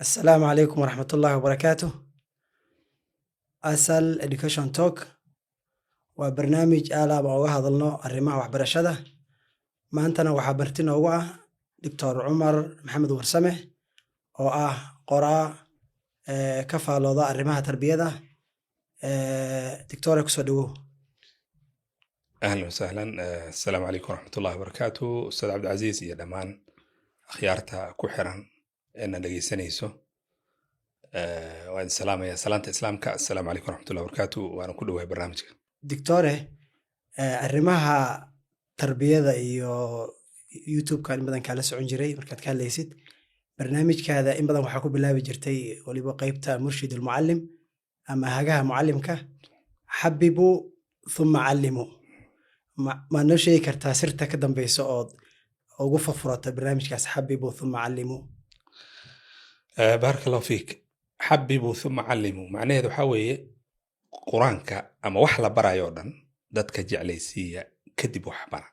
السلام عليكم ورحمة الله وبركاته. أسأل Education Talk waa barnaamij aalaab oo uga hadalno arrimaha waxbarashada. Maantana waxaa marti noogu ah Dr. Cumar Maxamed Warsame oo ah qoraa ka faalooda arrimaha tarbiyada. Dictore kusoo dhawow. أهلا وسهلا. السلام عليكم ورحمة الله وبركاته. أستاذ عبد العزيز يا دمان خيارتا كحرا إن لقي سنيسو وأن السلام يا سلامة إسلامك. السلام عليكم ورحمة الله وبركاته وأنا كله في برنامجك. Dictore arrimaha tarbiyada iyo YouTube-ka in badan kala socon jiray markaad ka hadlaysid barnaamijkaada in badan waxaa ku bilaabi jirtay waliba qaybta murshid almuallim ama hagaha muallimka xabibu thumma callimu ma noo sheegi kartaa sirta ka dambeysa ood ugu furfurata barnaamijkaas xabibu thumma callimu. بارك الله فيك. حببوا ثم علموا معناه هذا حوي قرآنك أما وحلا برا يوردن دتك جعليسية كذب وحبرا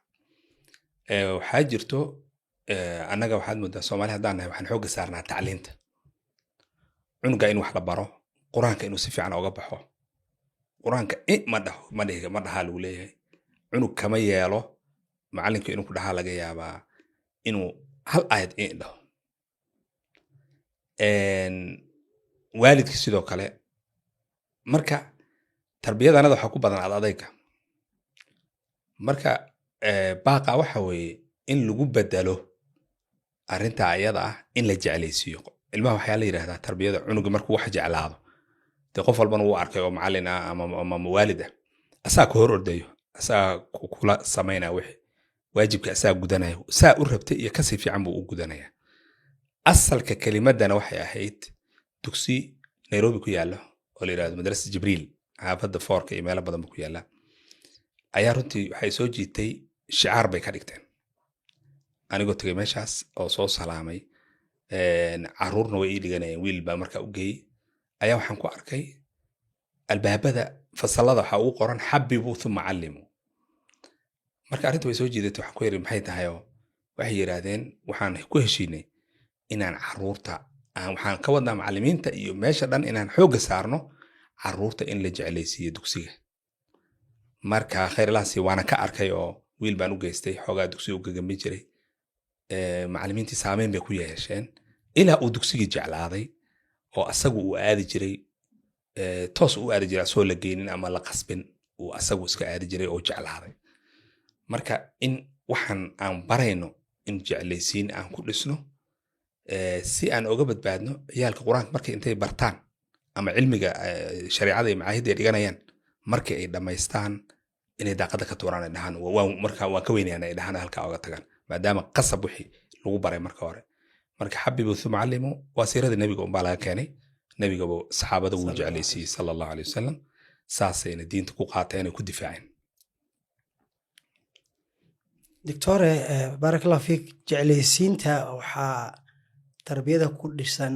وحاجرته أنا جا واحد مدة سومالي هدانا وحنحوج سارنا تعلينته عنقا إنه وحلا برا قرآنك إنه سفي عنا وقبحه قرآنك إيه ما ده حاله ليه عنق كما يالو معلمك إنه كده حاله جيابا إنه هل آيات إيه ده waalidka sidoo kale marka tarbiyada anada waxa ku badan adayga marka baaqa waxa weeye in lagu bedelo arinta ayada ah in la jeclaysiiyo ilmaha waxa la yiraahdaa tarbiyada cunuga markuu wax jeclaado de qof walbana uu arkay oo macallin ah ama waalid ah asaa ku hor ordayo asaa kula sameynaa wixii waajibka asaa gudanayo saa u rabtay iyo kasii fiican buu u gudanaya asalka kelimadana waxay ahayd dugsi Nairobi ku yaalo oo la yiraahdo madrasa Jibriil xaafadda Foorka iyo meelo badan ku yaala ayaa runtii waxay soo jiitay shicaar bay ka dhigteen anigoo tagay meeshaas oo soo salaamay caruurna way ii dhiganayeen wiil baa markaa u geeyey ayaa waxaan ku arkay albaabada fasalada waxa uu qoran xabibu thumma callimu marka arrintu way soo jiidatay waxaan ku yiri maxay tahay oo waxay yiraahdeen waxaan ku heshiinay inaan caruurta waxaan ka wadnaa macallimiinta iyo meesha dhan inaan xoog saarno caruurta in la jeclaysiiyo dugsiga marka khayrlaasi waana ka arkay oo wiil baan u geystay xoogaa dugsiga u gagambi jiray macallimiintii saameyn bay ku yeesheen ilaa uu dugsiga jeclaaday oo asagu uu aadi jiray toos u aadi jiray soo la geenin ama la qasbin uu asagu iska aadi jiray oo jeclaaday marka in waxaan aan barayno in jeclaysiin aan ku dhisno si aan uga badbaadno ciyaalka quraanka markay intay bartaan ama cilmiga shariicada iyo macaahidda ay dhiganayaan markay ay dhameystaan inay daaqada ka tuuraan ay dhahaan marka waan ka weynaanay ay dhahaan halka uga tagaan maadaama qasab wixii lagu baray marka hore marka xabibu thumma callimu waa siirada nabiga baa laga keenay nabiga oo saxaabada uu jeclaysiiyay sallallahu alayhi wasallam saasayna diinta ku qaateen ay ku difaaceen. Dictore barakallahu fiik jeclaysiinta waxaa tarbiyada ku dhisan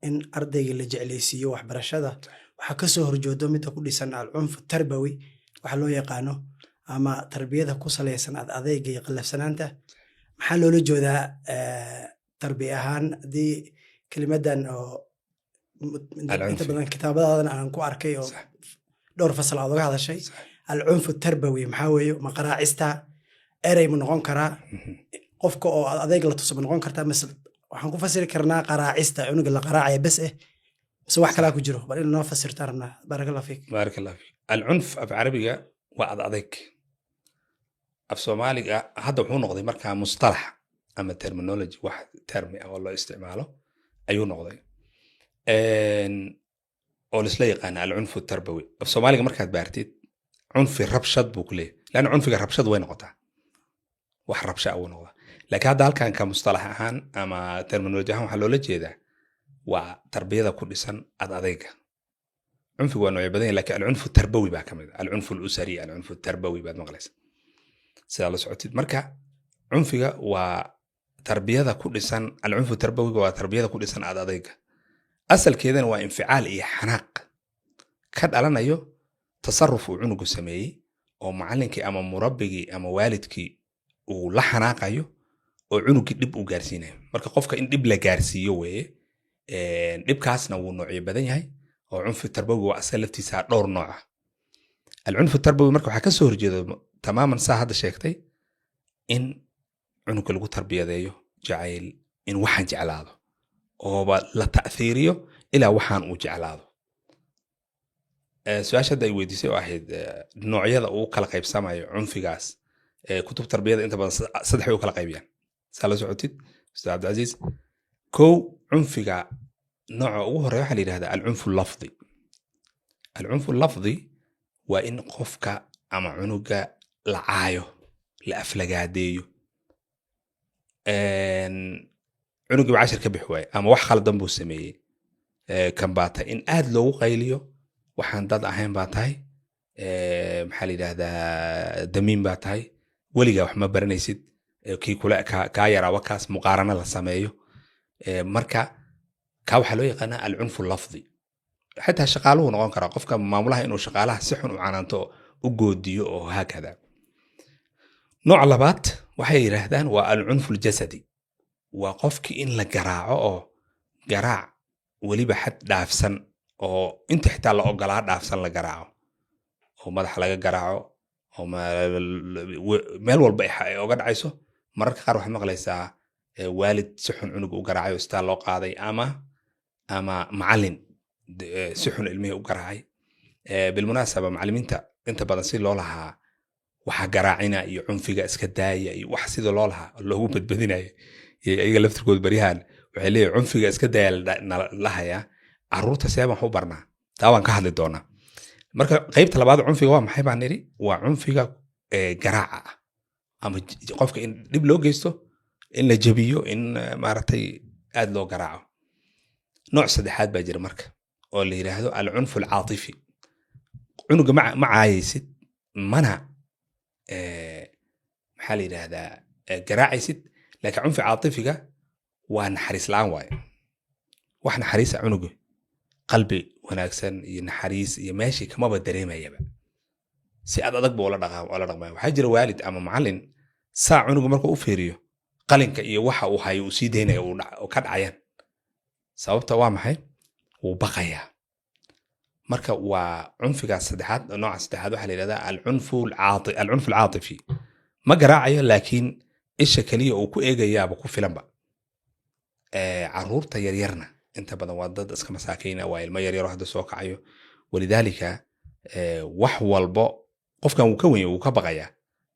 in ardayga la jeclaysiiyo waxbarashada waxa ka soo horjoodo mid ku dhisan al-cunf tarbawi waxa loo yaqaano ama tarbiyada ku saleysan adayga iyo qalafsanaanta maxaa loola jeedaa tarbiya ahaan hadii kelimadan oo inta badan kitaabadaadan aan ku arkay oo dhowr fasal aad uga hadashay al-cunf tarbawi maxaa weeyo ma qaraacista eray ma noqon karaa qofka oo adayga la tuso ma noqon kartaa masal waxaan ku fasiri karnaa qaraacista cunuga la qaraacaya bas bas wax kala ku jiro bal in noo fasirtaa rabnaa barakallahu fiik. barakallahu fiik. al-cunf af carabiga waa adayg af Soomaaliga hadda wuxuu noqday markaa mustalax ama terminology wax termi ah oo loo isticmaalo ayuu noqday oo la yaqaan al-cunf tarbawi af Soomaaliga markaad baartid cunfi rabshad buu ku leeyahay laana cunfiga rabshad way noqotaa wax rabsha uu noqdaa laakiin hadda halkan ka mustalax ahaan ama terminology ahaan waxa loola jeedaa waa tarbiyada ku dhisan adayga cunfigu waa nooc badan laakiin al-cunf tarbawi baa kamid ah al-cunf al-usari al-cunf tarbawi baad maqlaysa sida la socotid marka cunfiga waa tarbiyada ku dhisan al-cunf tarbawi waa tarbiyada ku dhisan adayga asalkeedana waa inficaal iyo xanaaq ka dhalanayo tasarruf uu cunugu sameeyay oo macallinkii ama murabbigii ama waalidkii uu la xanaaqayo oo cunugii dib u gaarsiinayo marka qofka in dib la gaarsiiyo weeye dhibkaasna wuu noocyo badan yahay oo cunfi tarbawi waa asaga laftiisa dhowr nooc ah. alcunfu tarbawi marka waxaa ka soo horjeeda tamaaman saa hadda sheegtay in cunuga lagu tarbiyadeeyo jacayl in waxaan jeclaado ooba la ta'thiiriyo ilaa waxaan uu jeclaado. su-aasha hadda ay weydiisay oo ahayd noocyada uu kala qaybsamayo cunfigaas kutub tarbiyada inta badan saddex bay u kala qaybiyaan saa la socotid ustaad cabdicasiis. kow cunfiga nooca ugu horeya waxaa la yidhahdaa alcunfu lafdi. alcunfu lafdi waa in qofka ama cunuga la caayo la aflagaadeeyo cunugiiba cashir ka bix waaye ama wax khaldan buu sameeyey kan baa tahay in aad loogu qayliyo waxaan dad ahayn baa tahay maxaa la yidhahdaa damiin baa tahay weligaa wax ma baranaysid kii kule kaa yaraa wakaas muqaarano la sameeyo. marka kaa waxaa loo yaqaanaa alcunfu lafdi. xitaa shaqaaluhu noqon karaa qofka maamulaha inuu shaqaalaha si xun u canaanto u goodiyo oo haakada. nooca labaad waxay yidhaahdaan waa alcunfu ljasadi. waa qofkii in la garaaco oo garaac weliba xad dhaafsan oo inta xitaa la ogolaa dhaafsan la garaaco oo madaxa laga garaaco oo meel walba ay oga dhacayso. mararka qaar waxaad maqlaysaa waalid si xun cunuga u garaacay oo istaa loo qaaday ama macallin si xun ilmihii u garaacay. bilmunaasaba macallimiinta inta badan si loo lahaa waxa garaacina iyo cunfiga iska daaya iyo wax sida loo lahaa loogu badbadinayo iyaga laftirkooda baryahan waxay leeyihin cunfiga iska daaya lahayaa carruurta see baan wax u barnaa taa waan ka hadli doonaa. marka qaybta labaad cunfiga waa maxay baan nidhi waa cunfiga garaaca ah ama qofka in dhib loo geysto in la jabiyo in maaragtay aad loo garaaco. nooc saddexaad baa jira marka oo la yidhaahdo alcunfu alcaatifi. cunuga ma caayaysid mana maxaa la yidhaahdaa garaacaysid laakiin cunfi caatifiga waa naxariis la-aan waaye. wax naxariisa cunuga qalbi wanaagsan iyo naxariis iyo meeshii kamaba dareemayaba si aad adag buu la dhaqmaya. waxaa jira waalid ama macallin saa cunuga marka u fiiriyo qalinka iyo waxa uu hayo uu sii daynaya oo ka dhacayaan. sababta waa maxay? wuu baqayaa. marka waa cunfigaas saddexaad. nooca saddexaad waxaa la yidhahdaa alcunfu alcaatifi. ma garaacayo laakiin isha keliya uu ku eegayaaba ku filanba. carruurta yaryarna inta badan waa dad iska masaakayna waa ilmo yaryaro hadda soo kacayo walidaalika wax walbo qofkan wuu ka wenya wuu ka baqayaa.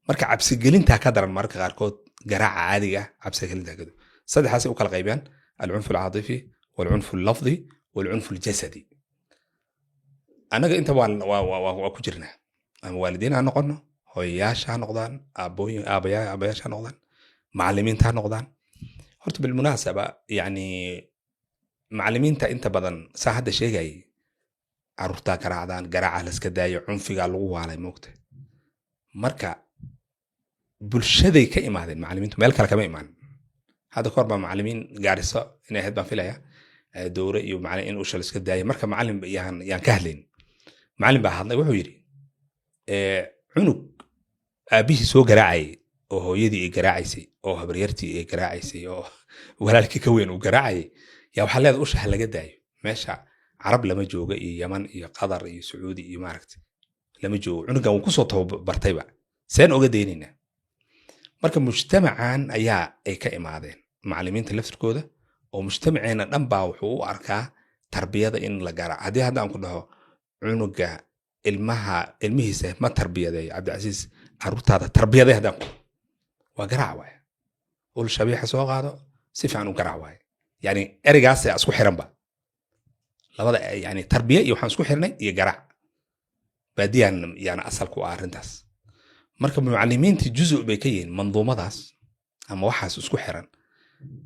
marka cabsigelintaa ka daran mararka qaarkood garaaca caadiga cabsigelintaa ka daran. saddexaasay u kala qaybiyaan alcunfu alcaatifi walcunfu allafdi walcunfu aljasadi. annaga inta waa ku jirnaa ama waalidiin ha noqono hooyayaasha ha noqdaan aabayaasha ha noqdaan macallimiinta ha noqdaan. horta bilmunaasaba yani macallimiinta inta badan saa hadda sheegayay carruurtaa garaacdaan garaaca laska daayo cunfigaa lagu waalay moogta. marka bulshaday ka imaadeen macallimiintu meel kale kama imaan. hadda kahor baa macallimiin gaariso inay ahayd baan filaya dowre iyo macallin in usha laska daaya. marka macallin yaan ka hadlayn macallin baa hadlay wuxuu yidhi cunug aabbihii soo garaacayay oo hooyadii ay garaacaysay oo habaryartii ay garaacaysay oo walaalkii ka weyn uu garaacayay yaa waxaa leeda usha ha laga daayo. meesha carab lama jooga iyo yaman iyo qatar iyo sacuudi iyo maaragtay lama joogo. cunugan wuu kusoo tababartayba seen oga daynaynaa. marka mujtamacan ayaa ay ka imaadeen macallimiinta laftirkooda oo mujtamaceena dhan baa wuxuu u arkaa tarbiyada in la garaaco. haddii hadda aan ku dhaho cunuga ilmihiisa ma tarbiyadeeyo cabdicasiis carruurtaada tarbiyaday haddaan ku waa garaac waaye. ul shabiixa soo qaado si fiican u garaac waaye. yani ereygaasa isku xiranba labada yani tarbiya iyo waxaan isku xirnay iyo garaac baadiyaan yani asalku ah arrintaas. marka mucallimiintii juzu bay ka yihiin manduumadaas ama waxaas isku xiran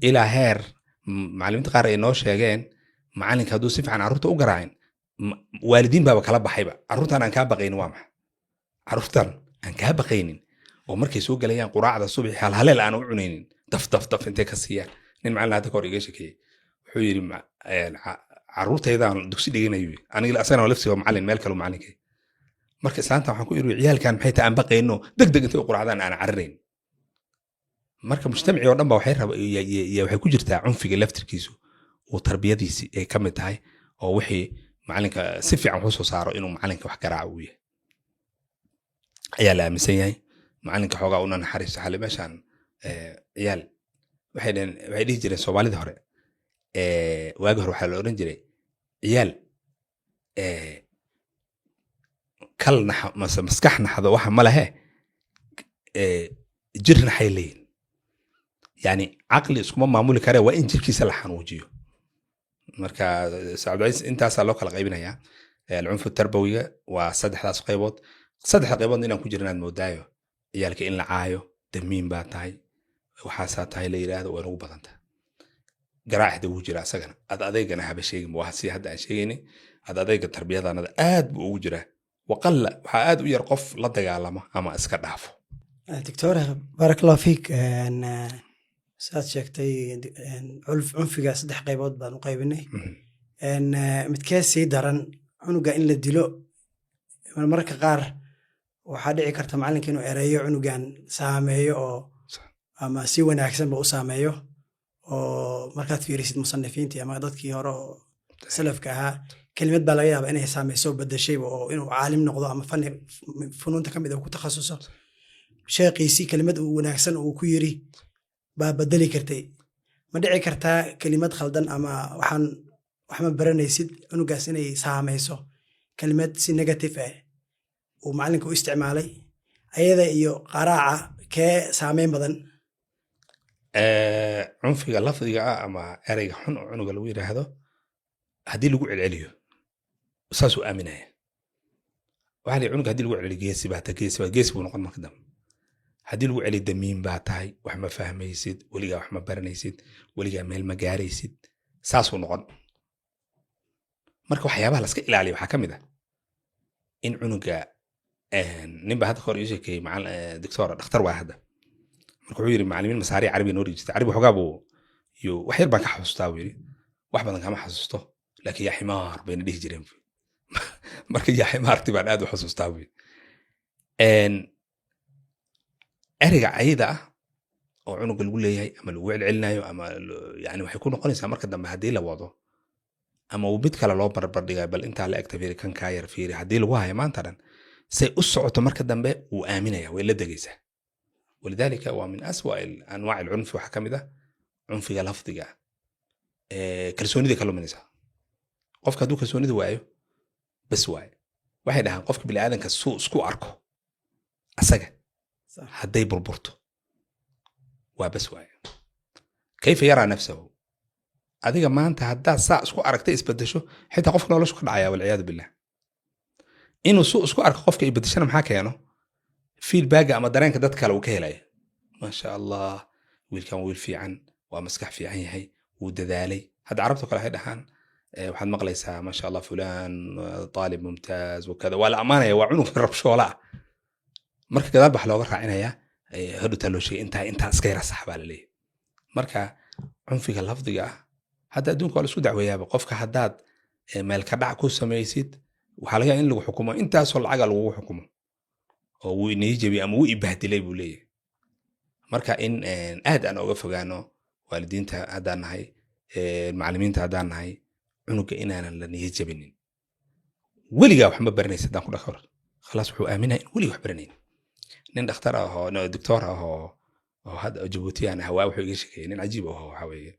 ilaa heer macallimiinta qaar ay noo sheegeen macallinka hadduu si fiican carruurta u garaacin waalidiin baaba kala baxayba. carruurtan aan kaa baqaynin waa maxay? carruurtan aan kaa baqaynin oo markay soo galayaan quraacda subaxi halhaleel aan u cunaynin daf intay ka siiyaan. nin macallin hadda kahor iga shekeeyey wuxuu yidhi carruurtaydaan dugsi dhiganayo aniga asagana lafsiga macallin meel kale macallinkay. marka islaanta waxaan ku iri ciyaalkan maxay taa aan baqayno degdeg intay u quraacdaan aan cararayn. marka mujtamacii oo dhan ba waxay ku jirtaa cunfiga laftirkiisu uu tarbiyadiisi ay ka mid tahay oo wixii macalinka si fiican wuxuu soo saaro inuu macalinka wax garaaca uu yahay ayaa la aaminsan yahay macalinka xoogaa una naxariisto xali meeshaan ciyaal waxay dhihi jireen soomaalida hore waagi hore waxaa la odhan jiray ciyaal kal mase maskax naxdo waxa ma lehe jir naxay leeyihin yani caqli iskuma maamuli kare waa in jirkiisa la xanuujiyo marka sacabdicaiis intaasaa loo kala qaybinayaa alcunfu tarbawiga waa saddexdaas qaybood saddexda qayboodna inaan ku jirnaad moodaayo ciyaalka in la caayo damiin baa tahay waxaasaa tahay la yidhaahdo way nagu badanta garaacda wuu jira asagana ad adeygana haba sheegin waa si hadda aan sheegaynay ad adeyga tarbiyadanada aad buu ugu jiraa waqalla waxaa aad u yar qof la dagaalamo ama iska dhaafo doctor baarak allah fiik saad sheegtay cunfiga 3 qaybood baan u qaybinay midkee sii daran cunuga in la dilo marmarka qaar waxaa dhici karta macalinka inuu ereeyo cunugan saameeyo oo ama si wanaagsanba u saameeyo oo markaad fiirisid musanifiintii ama dadkii hore oo salafka ahaa kelimad baa laga yaabaa inay saameyso bedeshayba oo inuu caalim noqdo ama fani funuunta ka mid ah ku takhasuso sheeqiisii kelimad uu wanaagsan uu ku yiri baa bedeli kartay ma dhici kartaa kelimad khaldan ama waxma baranaysid cunugaas inay saameyso kelimad si negative ah uu macalinka u isticmaalay ayada iyo qaraaca kee saameyn badan cunfiga lafdiga ah ama ereyga xun oo cunuga lagu yidhaahdo haddii lagu celceliyo saasuu aaminaya waxaa la cunuga hadii lagu celceliyo geesi buu noqon marka dambe haddii lagu celiyo damiin baa tahay wax ma fahmaysid weligaa wax ma baranaysid weligaa meel ma gaaraysid saasuu noqon marka waxyaabaha laska ilaaliya waxaa ka mid ah in cunuga ninba hadda kahor ii sheekeeyey doctor dhakhtar waa hadda marka wuxuu yidhi macallimiin masaariic carabiga noo dhigi jirtay carabi xogaa buu wax yar baan ka xasuustaa buu yidhi wax badan kama xasuusto laakiin yaa ximaar bayna dhihi jireen marka yaa ximaarti baan aad u xasuustaa buu yidhi ereyga cayda ah oo cunuga lagu leeyahay ama lagu celcelinayo ama yani waxay ku noqonaysaa marka dambe haddii la wado ama uu mid kale loo barbardhigayo bal intaa la egta fiiri kan kaa yar fiiri haddii lagu hayo maanta dhan say u socoto marka dambe wuu aaminaya way la degaysaa walidaalika waa min aswa anwaac alcunfi waxaa ka mid ah cunfiga lafdiga kalsoonida ka luminaysaa qofka hadduu kalsoonida waayo bas waayo waxay dhahaan qofka biniaadanka suu isku arko asaga hadday burburto waa bas waayo kayfa yaraa nafsahu adiga maanta haddaad saa isku aragtay isbedesho xitaa qofka noloshu ka dhacaya walciyaadu billah inuu suu isku arko qofka ay bedeshana maxaa keeno feedbacka ama dareenka dad kale uu ka helaya maasha allah wiilkan wiil fiican waa maskax fiican yahay wuu dadaalay hadda carabta kale waxay dhahaan waxaad maqlaysaa maasha allah fulaan taalib mumtaaz wakada waa la ammaanaya waa cunug rabshoola ah marka gadaal bax looga raacinayaa hodhutaa loo sheegay intaa iska yara sax baa la leeyahay marka cunfiga lafdiga ah hadda adduunka waa la isku dacweeyaaba qofka haddaad meel ka dhac ku samaysid waxaa laga yaaba in lagu xukumo intaasoo lacaga lagugu xukumo oo wuu inii jebiyey ama wuu ibahdilay buu leeyahay marka in aad aan oga fogaano waalidiinta haddaan nahay macallimiinta haddaan nahay cunuga inaanan la niyad jebinin weligaa wax ma baranaysa haddaan ku dhakor khalaas wuxuu aaminaya in weliga wax baranayn nin dhakhtar ah oo doctor ah oo hadda jabuutiyaan ah waa wuxuu iga sheekeeyey nin cajiib ah oo waxaa weeye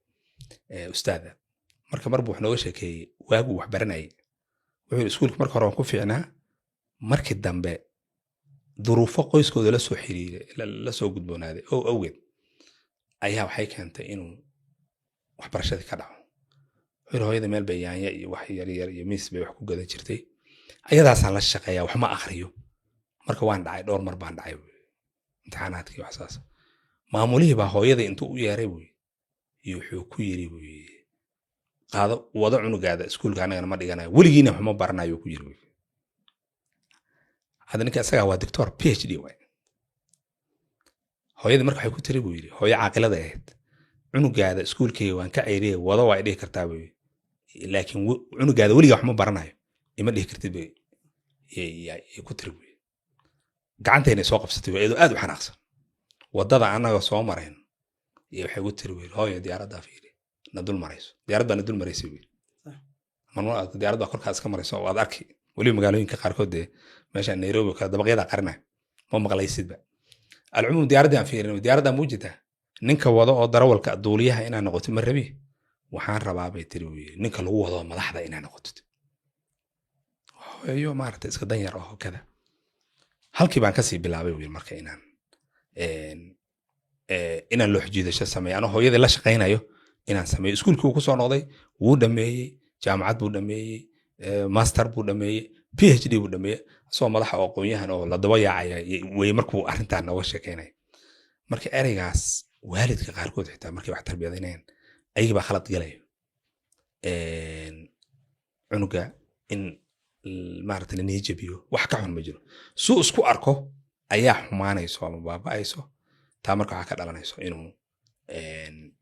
ustaada marka mar buu wax nooga sheekeeyey waaguu wax baranayay wuxuu yidhi iskuulka marka hore waan ku fiicnaa markii dambe duruufo qoyskooda la soo xiriiray la soo gudboonaaday oo awgeed ayaa waxay keentay inuu waxbarashadii ka dhaco wuxuu yidhi hooyada meel bay yaanya iyo wax yaryar iyo miis bay wax ku gadan jirtay ayadaasaan la shaqeeyaa wax ma akhriyo marka waan dhacay dhowr mar baan dhacay imtixaanaadkii wax saas maamulihii baa hooyada intuu u yeeray buu iyo wuxuu ku yiri buu qaado wada cunugaada iskuulka anagana ma dhiganayo weligiina wax ma baranayo ku yiri hadda ninka asaga waa doctor PhD way hooyada marka waxay ku tiri buu yiri hooyo caaqilada ahayd cunugaada iskuulkayga waan ka ceyriyay wada waa dhihi kartaa buu laakiin cunugaada weliga wax ma baranayo ima dhihi kartid buu ku tiri buu gacantayna soo qabsatay iyadoo aad u xanaaqsan wadada anaga soo mareen iyo waxay ku tiri hooyo diyaaradda fiiri nadul marayso diyaarad baa nadul maraysay wiil marmar diyaarad baa korkaas ka marayso waad arki weliba magaalooyinka qaarkood dee meesha Nairobi kala dabaqyada qarinayo ma maqlaysidba alcumuum diyaaradda aan fiirin diyaaradda muujida ninka wado oo darawalka duuliyaha inaa noqoto ma rabi waxaan rabaa bay tiri wiil ninka lagu wado madaxda inaa noqoto iyo maaragtay iska dan yar oo kada halkii baan kasii bilaabay wiil marka inaan loo xjiidasho sameeyo anoo hooyadii la shaqaynayo inaan sameeyo iskuulkii uu kusoo noqday wuu dhameeyey jaamacad buu dhameeyey master buu dhameeyey PhD buu dhameeyey asoo madaxa oo aqoonyahan oo la daba yaacaya way markuu arrintan nooga sheekeynay marka ereygaas waalidka qaarkood xitaa markay wax tarbiyadaynayaan ayaga baa khalad galaya cunuga in maaragtay la niijabiyo wax ka xun ma jiro suu isku arko ayaa xumaanayso ama baaba'ayso taa marka waxaa ka dhalanayso inuu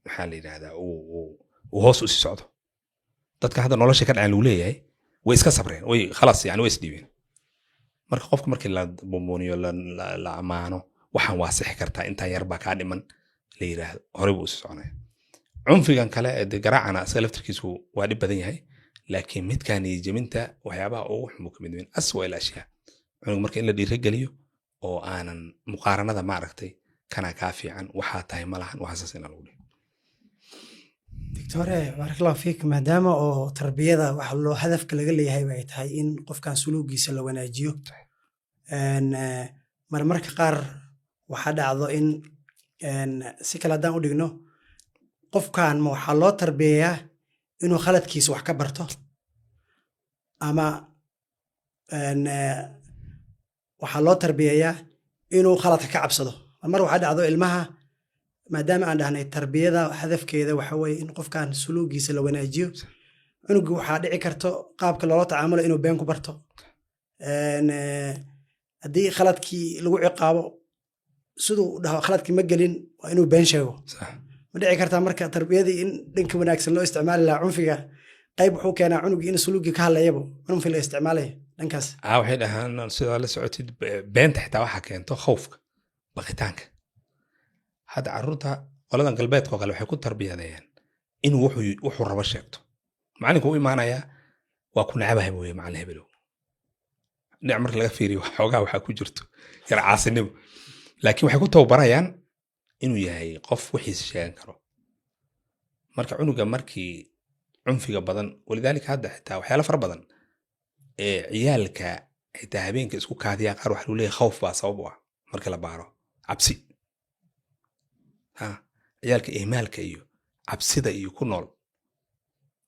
maxaa la yidhahdaa uu hoos u sii socdo dadka hadda nolosha ka dhacan lagu leeyahay way iska sabreen way khalas yani way isdhiibeen marka qofka markii la bumbuniyo la amaano waxaan waa sixi kartaa intaan yar baa kaa dhiman la yidhaahdo horey buu usii soconaya cunfigan kale ee garaacana isaga laftirkiisu waa dhib badan yahay laakiin midkaan iyo jaminta waxyaabaha ugu xun buu ka mid yahay aswa il ashyaa cunug marka in la dhiirigeliyo oo aanan muqaaranada maaragtay kana kaa fiican waxaa tahay ma lahan waxaasas inaan lagu dhihi doctore barakallahu fiik maadaama oo tarbiyada waxa loo hadafka laga leeyahay bay tahay in qofkan suluugiisa la wanaajiyo marmarka qaar waxaa dhacdo in si kale haddaan u dhigno qofkan ma waxaa loo tarbiyayaa inuu khaladkiisa wax ka barto ama waxaa loo tarbiyayaa inuu khaladka ka cabsado mar waxaa dhacdo ilmaha maadaama aan dhahnay tarbiyada hadafkeeda waxa weeye in qofkan suluugiisa la wanaajiyo cunugu waxaa dhici karto qaabka loola tacaamulo inuu been ku barto haddii khaladkii lagu ciqaabo siduu dhaho khaladkii ma gelin waa inuu been sheego ma dhici kartaa marka tarbiyadii in dhanka wanaagsan loo isticmaali lahaa cunfiga qayb wuxuu keenaa cunugii in suluugii ka hadlayabo cunfi la isticmaalaya dhankaas waxay dhahaan sidaa la socotid beenta xitaa waxaa keento khawfka baqitaanka hadda carruurta qoladan galbeedka oo kale waxay ku tarbiyadeeyaan inuu wuxuu rabo sheegto macalinku u imaanayaa waa ku nacabahay mooye macalin hebelow dhinac marka laga fiiriyo xoogaa waxaa ku jirto yar caasinimo laakiin waxay ku tababarayaan inuu yahay qof wixiisa sheegan karo marka cunuga markii cunfiga badan walidaalika hadda xitaa waxyaalo fara badan ee ciyaalka xitaa habeenka isku kaadiyaa qaar waxa lagu leeyahay khawf baa sabab u ah marka la baaro cabsi ciyaalka ihmaalka iyo cabsida iyo ku nool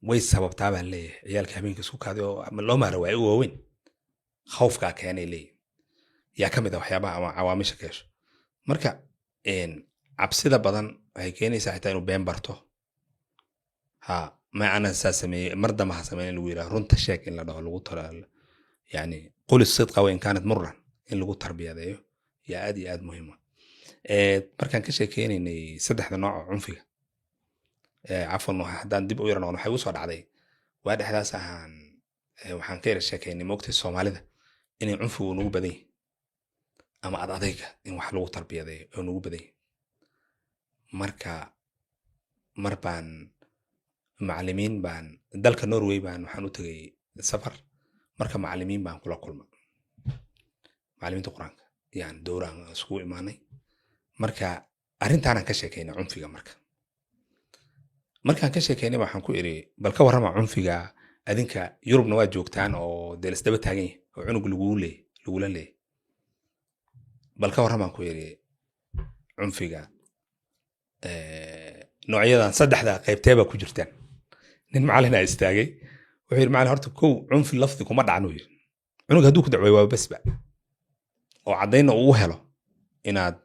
way sababtaa baan leeyahay ciyaalka habeenka isku kaadiya oo loo maara waa u waaweyn khawfkaa keenay leeyahay yaa ka mid ah waxyaabaha ama cawaamisha keesho marka cabsida badan waxay keenaysaa xitaa inuu been barto ma ana saa sameeyey mar damba ha sameyn in lagu yidhaha runta sheeg in la dhaho lagu tala yani qul sidqa wain kaanat muran in lagu tarbiyadeeyo yaa aad iyo aad muhiima markaan ka sheekeynaynay saddexda nooc oo cunfiga cafwan haddaan dib u yara noqon waxay ugu soo dhacday waa dhexdaas ahaan waxaan ka yara sheekaynay moogtay soomaalida inay cunfigu nugu badan yahay ama ad adayga in wax lagu tarbiyadeeyo oo nugu badan yahay marka mar baan macallimiin baan dalka Norway baan waxaan u tagay safar marka macallimiin baan kula kulma macallimiinta quraanka yaan dowraan isku imaanay marka arrintaan ka sheekaynay cunfiga markaan ka sheekaynay waxaan ku iri bal ka warrama cunfiga adinka Yurubna waa joogtaan oo deelis daba taagan yahay oo cunug lagula leeyahay bal ka warrama ku iri cunfiga noocyadan saddexda qaybteeba ku jirtaan nin macallin ah istaagay wuxuu yiri macallin horta kow cunfi lafdi kuma dhacno yiri cunug hadduu ku dacway waa basba oo cadayna uu helo inaad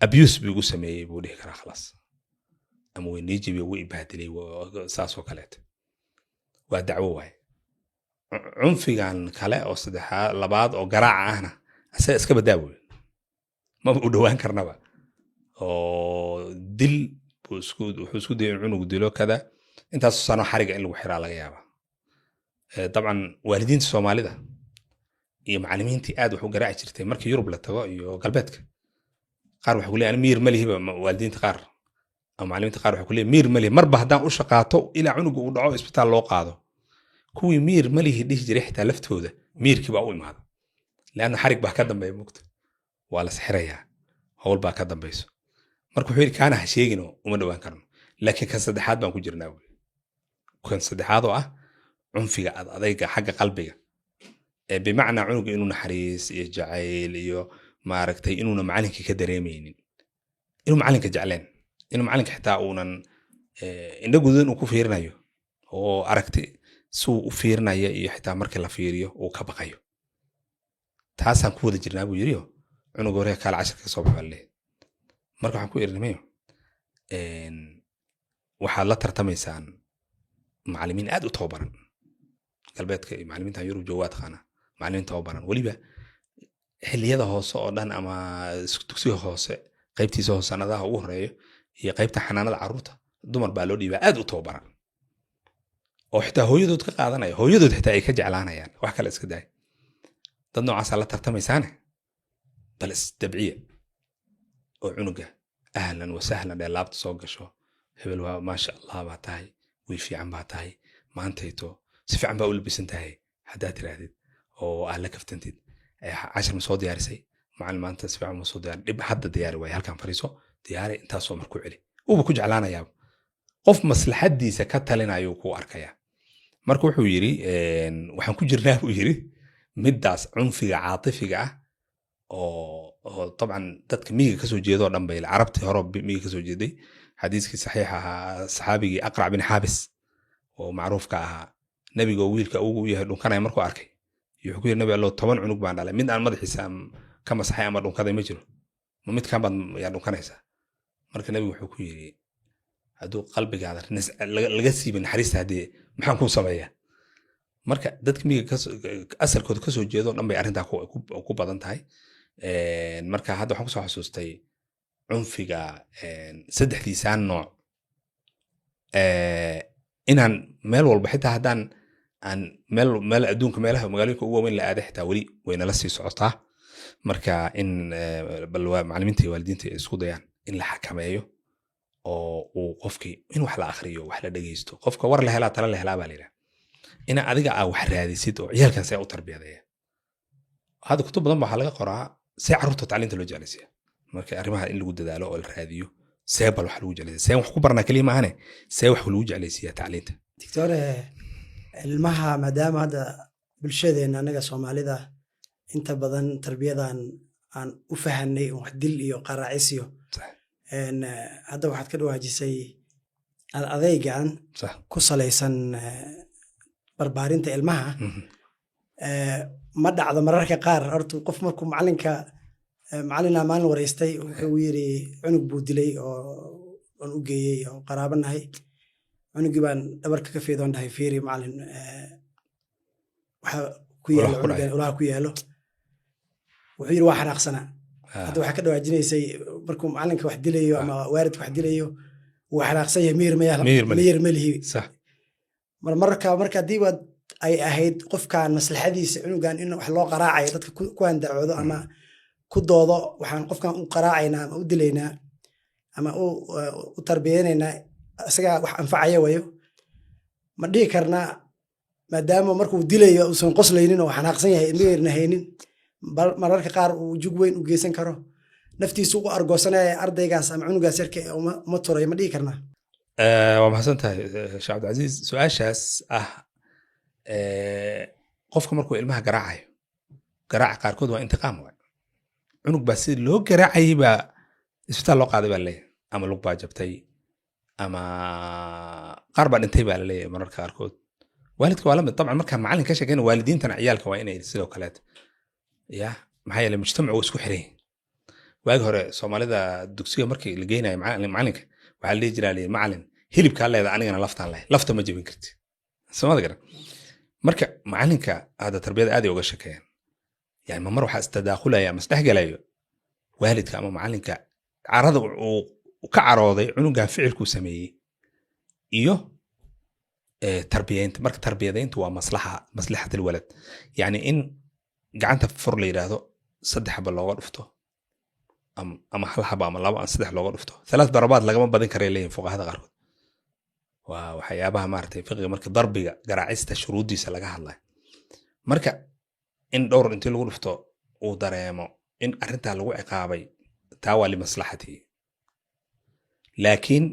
abuse bigu sameeyay buu dhihi karaa khalaas ama way nijibi ugu ibaadilay saas oo kaleeto waa dacwo waay cunfigan kale oo saddexaad labaad oo garaac ahna asaga iska badaawo ma u dhawaan karnaba oo dil wuxuu isku dayay cunug dilo kada intaas sano xariga in lagu xiraa laga yaaba dabcan waalidiinta Soomaalida iyo macallimiintii aad wax u garaaci jirtay markii Yurub la tago iyo galbeedka qaar waxa uu leeyahay miir ma lihiba waalidiinta qaar ama macallimiinta qaar waxay ku leeyihin miir malihi marba haddaan u shaqaato ilaa cunuga uu dhaco isbitaal loo qaado kuwii miir malihi dhihi jiray xitaa laftooda miirkii baa u imaada leanna xarig baa ka dambeeya mugta waa la sixirayaa howl baa ka dambayso marka wuxuu yidhi kaana ha sheeginoo uma dhowaan karno laakiin kan saddexaad baan ku jirnaa buuri kan saddexaad oo ah cunfiga adayga xagga qalbiga bimacnaa cunuga inuu naxariis iyo jacayl iyo maaragtay inuuna macalinkii ka dareemaynin inuu macalinka jecleen inuu macalinka xitaa uunan indho gududan uu ku fiirinayo oo aragti suu u fiirinaya iyo xitaa markii la fiiriyo uu ka baqayo taasaan ku wada jirnaa buu yidhi cunuga hore kaala cashirka ka soo baxo leeyahay marka waxaan ku irnimayo waxaad la tartamaysaan macallimiin aad u tababaran galbeedka iyo macallimiinta Yurub jooga taqaana macallimiin tababaran waliba xilliyada hoose oo dhan ama dugsiga hoose qaybtiisa hoose sanadaha ugu horeeyo iyo qaybta xanaanada carruurta dumar baa loo dhiibaa aad u tababaran oo xitaa hooyadood ka qaadanaya hooyadood xitaa ay ka jeclaanayaan wax kale iska daay dad noocaas la tartamaysaane bal isdabciya oo cunuga ahlan wa sahlan ee laabta soo gasho hebel waa maasha allah baa tahay way fiican baa tahay maantayto si fiican baa u labisan tahay haddaad tirahdid oo aad la kaftantid cashar ma soo diyaarisay macallin maanta si fiican ma soo diyaar dhib hadda diyaari waay halkan fariiso diyaari intaasoo markuu celi uuba ku jeclaanayaa qof maslaxadiisa ka talinayo ku arkaya marka wuxuu yiri waxaan ku jirnaa buu yiri midaas cunfiga caatifiga ah oo طبعا dadka miyiga kasoo jeedo dhan bay carabtii hore miyiga kasoo jeeday xadiiskii saxiix ahaa saxaabigii aqrac bin xaabis oo macruufka ahaa nabiga wiilka ugu yahay dhunkanay markuu arkay wuxuu ku yiri nabi Allah 10 cunug baan dhalay mid aan madaxiisa ka masaxay ama dhunkaday ma jiro ma mid kan baan yaa dhunkanaysa marka nabigu wuxuu ku yiri haduu qalbigaada laga siibin naxariista hadii maxaan ku sameeyaa marka dadka miyiga asalkooda kasoo jeedo dhan bay arrintaa ku badan tahay marka hadda waxaan ku soo xasuustay cunfiga saddexdiisaan nooc inaan meel walba xitaa haddaan aan meel adduunka meelaha magaalooyinka ugu waaweyn la aada xitaa weli wayna la sii socotaa marka in bal macallimiinta iyo waalidiinta isku dayaan in la xakameeyo oo uu qofkii in wax la akhriyo wax la dhageysto qofka war la helaa tala la helaa baa la yidhaha ina adiga aa wax raadisid oo ciyaalkan see u tarbiyadeeya hadda kutub badan baa waxaa laga qoraa see carruurta tacliinta loo jeclaysiya marka arrimaha in lagu dadaalo oo la raadiyo see bal wax lagu jeclaysiya see wax ku barnaa keliya maahane see wax lagu jeclaysiya tacliinta doctor ilmaha maadaama hadda bulshadeena anaga Soomaalida inta badan tarbiyadan aan u fahanay wax dil iyo qaraacisyo hadda waxaad ka dhawaajisay adaygan ku salaysan barbaarinta ilmaha ma dhacdo mararka qaar horta qof markuu macallina maalin wareystay wuxuu yiri cunug buu dilay oo aan u geeyay oo qaraabanahay cunugii baan dhabarka ka fiidoon dhahay fiiri macallin waxa ku yaalo cunugan ulaa ku yaalo wuxuu yiri waa xanaaqsana hadda waxa ka dhawaajinaysay markuu macallinka wax dilayo ama waalidku wax dilayo wuu xanaaqsan yahay miir malihi sax marka diiba ay ahayd qofkan maslaxadiisa cunugan in wax loo qaraacayo dadka ku handacoodo ama ku doodo waxaan qofkan u qaraacaynaa ama u dilaynaa ama u tarbiyanaynaa isaga wax anfacaya wayo ma dhihi karnaa maadaama markuu dilayo uusan qoslaynin oo xanaaqsan yahay miirna haynin mararka qaar uu jug weyn u geysan karo naftiisu u argoosanaya ardaygaas ama cunugaas yarka uma turay ma dhihi karnaa waa mahadsan tahay Sheekh Cabdilcaziz su'aashaas qofka markuu ilmaha garaacayo garaaca qaarkood waa intiqaam waay cunug baa si loo garaacayay baa isbitaal loo qaaday baa laleeyahay ama lug baa jabtay ama qaar baa dhintay baa laleeyahay mararka qaarkood waalidka waa la mid dabcan markaa macallin ka sheekayna waalidiintana ciyaalka waa inay sidoo kaleeto ya maxaa yeelay mujtamacu isku xiran waagi hore Soomaalida dugsiga markii la geynayo macallinka waxaa la dhihi jiray macallin hilibkaa leeda anigana laftaan leh lafta ma jebin karti Soomaalida garan marka macallinka hada tarbiyada aad ay uga shaqeeyaan yani mar waxa istadaaqulaya ama isdhexgalayo waalidka ama macallinka carada uu ka carooday cunugan ficilku sameeyay iyo tarbiyaynta marka tarbiyadeyntu waa maslaxatul walad yani in gacanta fur la yiraahdo saddex xaba looga dhufto ama hal xaba ama laba ama saddex looga dhufto 3 darabaad lagama badin karay leeyihin fuqahada qaarkood waa waxyaabaha maaragtay fiqiga marka darbiga garaacista shuruudiisa laga hadlayo marka in dhowr intii lagu dhufto uu dareemo in arrintaa lagu ciqaabay taa waa limaslaxatii laakiin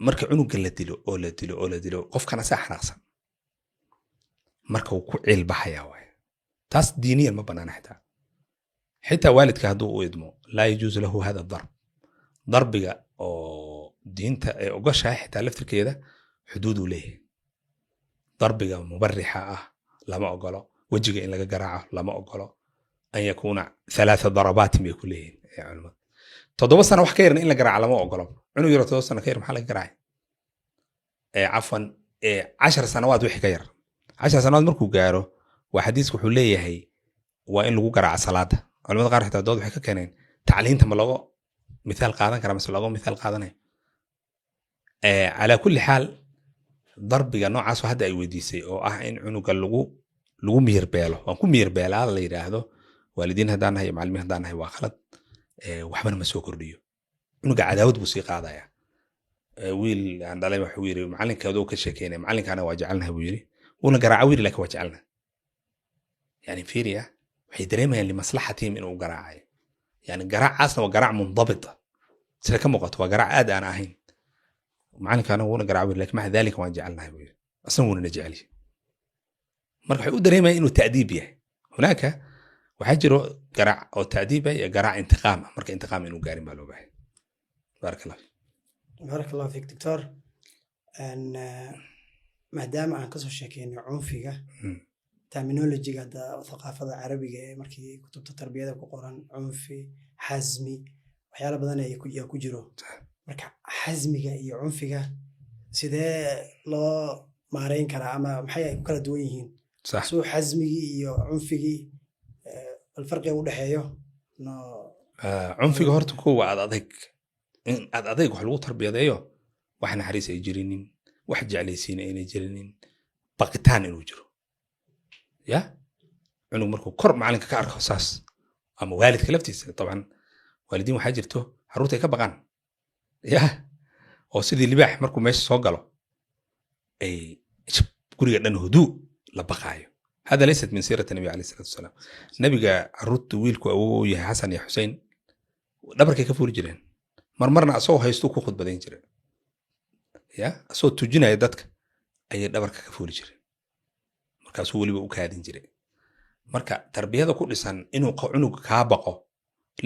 marka cunuga la dilo qofkana saa xanaaqsan marka uu ku ciilbaxayaa waay taas diiniyan ma banaana xitaa waalidka hadduu u idmo laa yajuusu lahu hada darbiga oo diinta ay ogashahay xitaa laftirkeeda xuduud uu leeyahay darbiga mubarixa ah lama ogolo wejiga in laga garaaco lama ogolo an yakuuna 3 darabaatin bay ku leeyihiin culimadu 7 sano wax ka yarna in la garaaco lama ogolo cunug yaro 7 sano ka yar maxaa laga garaacay cafwan 10 sanawaad wixii ka yar 10 sanawaad markuu gaaro waa xadiisku wuxuu leeyahay waa in lagu garaaco salaada culimada qaar xitaa dood waxay ka keeneen tacliinta ma lagu mithaal qaadan kara mise lagu mithaal qaadanayo calaa kulli xaal darbiga noocaas hadda ay weydiisay oo ah in cunuga lagu miyir beelo waan ku miyir beelaa la yiraahdo waalidiin haddaan nahay macallimiin haddaan nahay waa khalad waxbana ma soo kordhiyo cunuga cadaawad buu sii qaadaya wiil aan dhalay wuxuu yiri macallinkeedu ka sheekeynay macallinkaana waa jecelnahay buu yiri wuuna garaaca wiil laakiin waa jecelnahay yani fiiriya waxay dareemayaan limaslaxatihim inuu garaacayo yani garaacaasna waa garaac mundabita sida ka muuqato waa garaac aad aan ahayn macallinkaana wuuna garaaca wiil laakiin maca daalika waan jecelnahay buu yiri asna wuuna na jecel yahay marka waxay u dareemayaan inuu ta'diib yahay hunaaka waxaa jiro garaac oo ta'diib ah iyo garaac intiqaam ah marka intiqaam inuu gaarin baa loo baahay بارك الله فيك دكتور أن maadaama aan kasoo sheekeynay cunfiga terminology-ga thaqaafada carabiga ee markii kutubta tarbiyada ku qoran cunfi xasmi waxyaalo badan ayaa ku jiro marka xasmiga iyo cunfiga sidee loo maareyn karaa ama maxay ay ku kala duwan yihiin soo xasmigii iyo cunfigii alfarqiga u dhaxeeyo cunfiga horta kuwa aad adayg wax lagu tarbiyadeeyo wax naxariis ay jirinin wax jeclaysiin ayna jirinin baqitaan inuu jiro ya cunug markuu kor macalinka ka arko saas ama waalidka laftiisa taban waalidiin waxaa jirto caruurta ay ka baqaan ya oo sidii libaax markuu meesha soo galo ay guriga dhan huduu la baqaayo hada laysat min siirati nabi alayhi salatu wasalaam nabiga caruurta wiilku awoo yahay xasan iyo xusein dhabarkay ka fuuli jireen marmarna asoo haysto ku khudbadayn jiray ya asoo tujinaya dadka ayay dhabarka ka fuuli jireen markaasuu weliba u kaadin jiray marka tarbiyada ku dhisan inuu cunug kaa baqo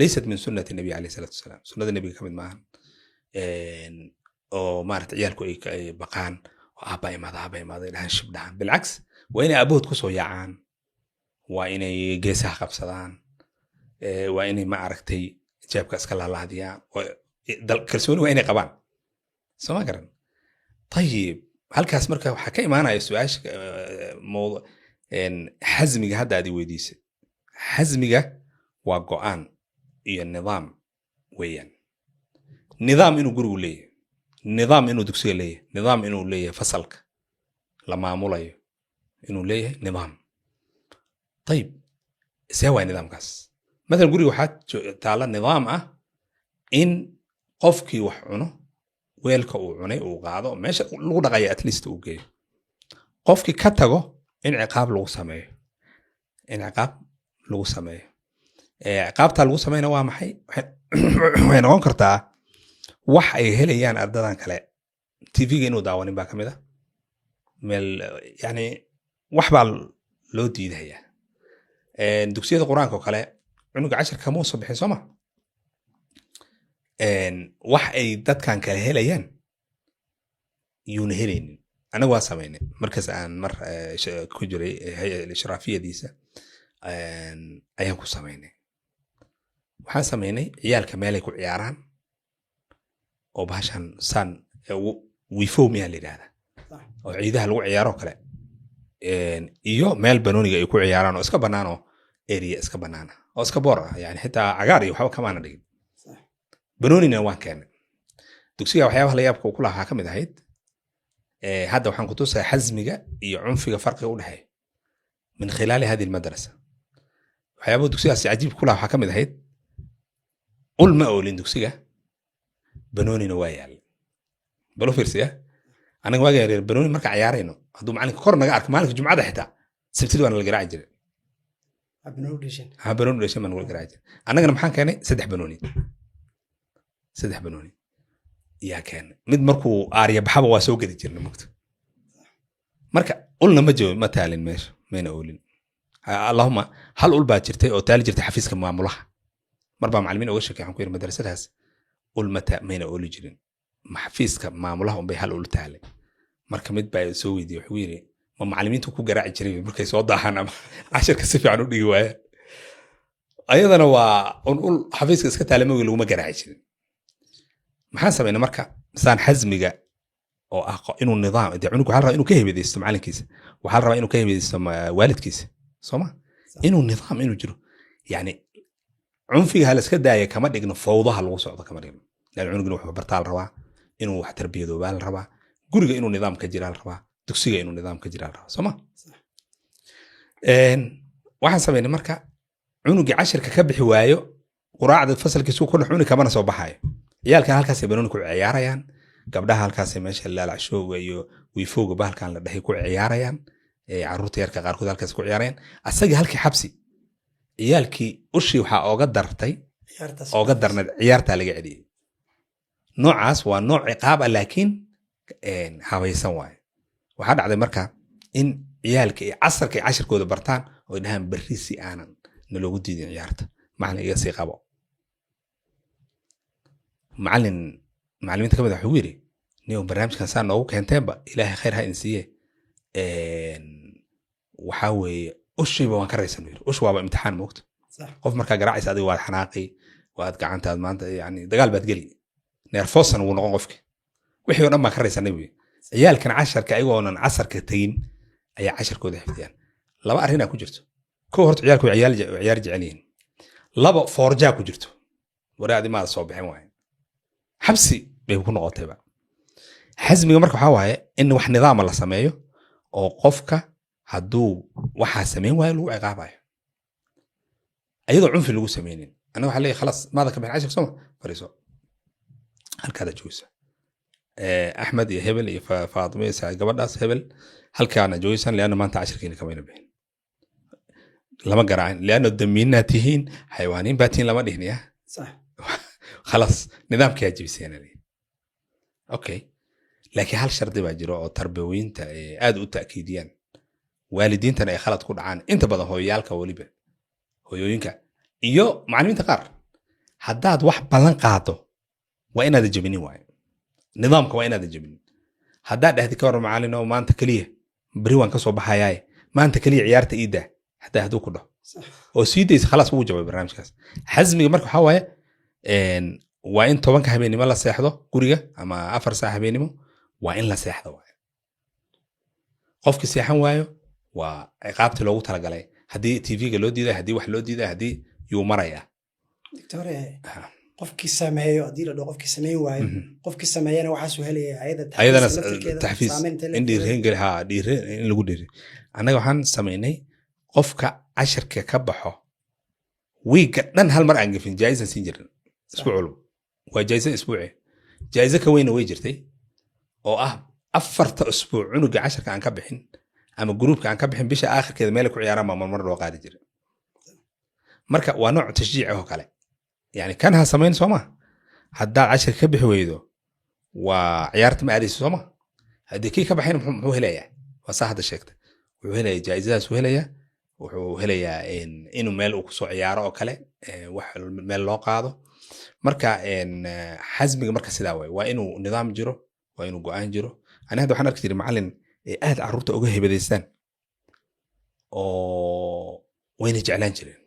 laysat min sunnati nabi alayhi salatu wasalaam sunnada nabiga kamid maahan oo maaragtay ciyaalku ay baqaan oo aabba imaada dhahan shib dhahan bilcaks waa inay aabahood ku soo yaacaan waa inay geesaha qabsadaan waa inay ma aragtay jeebka iska laalaadiyaan kalsooni waa inay qabaan soo ma garan طيب halkaas marka waxaa ka imaanaya su-aasha xasmiga hadda aad i weydiisay xasmiga waa go'aan iyo nidaam weeyaan nidaam inuu gurigu leeyahay nidaam inuu dugsiga leeyahay nidaam inuu leeyahay fasalka la maamulayo inuu leeyahay nidaam طيب see waa nidaamkaas مثلا guriga waxaa taala nidaam ah in qofkii wax cuno weelka uu cunay uu qaado meesha lagu dhaqayo at least uu geeyo qofkii ka tago in ciqaab lagu sameeyo ciqaabta lagu sameeyna waa maxay waxay noqon kartaa wax ay helayaan ardadan kale tv-ga inuu daawanin baa kamid ah meel yani wax baa loo diidayaa dugsiyada quraanka oo kale cunuga 10 kama soo bixin sooma wax ay dadkan kale helayaan yuuna helaynin anagu waa samaynay markaas aan mar ku jiray ishraafiyadiisa ayaan ku samaynay waxaan samaynay ciyaalka meelay ku ciyaaraan oo bahashan san wifo miyaa la yidhaahdaa oo ciidaha lagu ciyaaro kale iyo meel banooniga ay ku ciyaaraan oo iska bannaan oo area iska bannaana oo iska boor ah yani xitaa cagaar iyo waxba kamaana dhigin banoonina waan keenay dugsiga waxyaabaha la yaabka uu ku lahaa ka mid ahayd hadda waxaan ku tusayaa xasmiga iyo cunfiga farqiga u dhexeeya min khilaali hadi almadrasa waxyaabaha dugsigaasi cajiib ku lahaa waxaa ka mid ahayd ul ma oolin dugsiga banoonina waa yaal balo fiirsiya anaga waaga yareer banooni marka ciyaarayno hadduu macalinka kor naga arko maalinka jumcada xitaa sabtida waana la garaaci jiray banooni dhashan baan nagula garaaci jiray annagana maxaan keenay 3 banooni yaa keenay mid markuu aarya baxaba waa soo gadi jirnay mugta marka ulna ma joogo ma taalin meesha mayna oolin allahuma hal ul baa jirtay oo taali jirtay xafiiska maamulaha marbaa macallimiin uga sheekay waxaan ku yiri madrasadaas ul mata mayna ooli jirin xafiiska maamulaha unbay hal ul taalay marka mid baa soo weydiiyey wuxuu yiri ma macallimiintu ku garaaci jiray markay soo daahan ama casharka si fiican u dhigi waayeen ayadana waa ul xafiiska iska taalay ma laguma garaaci jirin maxaan sameynay marka saan xasmiga oo ah inuu nidaam inta cunug waxa la rabaa inuu ka heebadeysto macalinkiisa waxa la rabaa inuu ka heebadeysto waalidkiisa sooma inuu nidaam inuu jiro yani cunfiga hal iska daaya kama dhigno fawdaha lagu socdo kama dhigno lan cunugna wuxuu bartaa la rabaa inuu wax tarbiyado baa la rabaa guriga inuu nidaam ka jira la rabaa dugsiga inuu nidaam ka jira la rabaa sooma waxaan sameynay marka cunugii cashirka ka bixi waayo quraacda fasalkiisu ku dhaxuni kamana soo baxayo ciyaalkan halkaas ay banooni ku ciyaarayaan gabdhaha halkaas meesha laalacshooga iyo wiifooga bahalkan la dhahay ku ciyaarayaan caruurta yarka qaarkood halkaas ku ciyaarayaan asaga halkii xabsi ciyaalkii ushii waxaa ooga dartay ooga darnad ciyaartaa laga celiyey noocaas waa nooc ciqaab ah laakiin habaysan waaye waxaa dhacday marka in ciyaalka ay casarka ay cashirkooda bartaan oo ay dhahaan berri si aanan naloogu diidin ciyaarta macallin iga sii qabo macallimiinta kamid wuxuu yiri niyo barnaamijkan saa noogu keenteenba ilaahay khayr ha in siiye waxaa weeye ushiiba waan ka raysan yiri ush waaba imtixaan moogto qof markaa garaacaysa adiga waad xanaaqi waad gacantaad maanta yani dagaal baad geli neerfoosan wuu noqon qofki wixii oo dhan baa ka raysanay buyi ciyaalkan casharka ayagoonan casarka tegin ayaa casharkooda xifdiyaan laba arrinaa ku jirto kow horta ciyaalku ciyaar jecel yihiin laba foorjaa ku jirto waraadi maada soo bixin waaye xabsi bay ku noqotayba xasmiga marka waxaa waaye in wax nidaama la sameeyo oo qofka hadduu waxaa sameyn waayo lagu ciqaabayo ayadoo cunfi lagu sameynin anaga waxaa leeyahay khalaas maada ka bixin cashirka sooma fariiso halkaada joogsa axmed iyo hebel iyo faatime iyo gabadhaas hebel halkaana joogsan leanna maanta cashirkiina kamayna bixin lama garaacin leanna damiinaa tihiin xayawaaniin baa tihiin lama dhihin ya خلاص نظام كي جبسينا لي اوكي لكن هل شرط باجرو او تربوينتا اد او تاكيديان والدينتنا اي خلط ku dhacaan inta badan hooyaalka waliba hooyooyinka iyo macallimiinta qaar hadaad wax balan qaado waa inaad jabinin waay nidaamka waa inaad jabinin hadaad dhahdi ka war macallin oo maanta kaliya bari waan ka soo baxayaa maanta kaliya ciyaarta iida hadaa ku dhaho oo siideys خلاص wuu jabay barnaamijkaas xasmiga marka waxa waaye waa in 10 habeenimo la seexdo guriga ama 4 saac habeenimo waa in la seexdo waayo qofkii seexan waayo waa ciqaabtii loogu talagalay haddii TV-ga loo diiday haddii wax loo diiday haddii yuu maraya doctore qofkii sameeyo haddii la dhaho qofkii sameyn waayo qofkii sameeyana waxaa soo helaya ayadana taxfiis in dhiireen ha dhiireen in lagu dhiiray annaga waxaan sameynay qofka casharka ka baxo wiiga dhan hal mar aan gafin jaaysan siin jirin اسبوع له وجايزه اسبوعي جايزه كوين way jirtay oo ah 4 اسبوع cunuga 10 aan ka bixin ama groupka aan ka bixin bisha aakhirkeeda meel ku ciyaaraan ma mar loo qaadi jiray marka waa nooc tashjiic oo kale yani kan ha sameyn Soomaa hadaa 10 ka bixi weydo waa ciyaarta ma aadayso Soomaa hadii kii ka baxin muxuu helayaa waa saxda sheegtay wuxuu helayaa jaayizadaas wuxuu helayaa inuu meel uu ku soo ciyaaro oo kale wax meel loo qaado marka xasmiga marka sidaa way waa inuu nidaam jiro waa inuu go'aan jiro ana hadda waxaan arki jiray macallin aad caruurta uga hebadeystaan oo wayna jeclaan jireen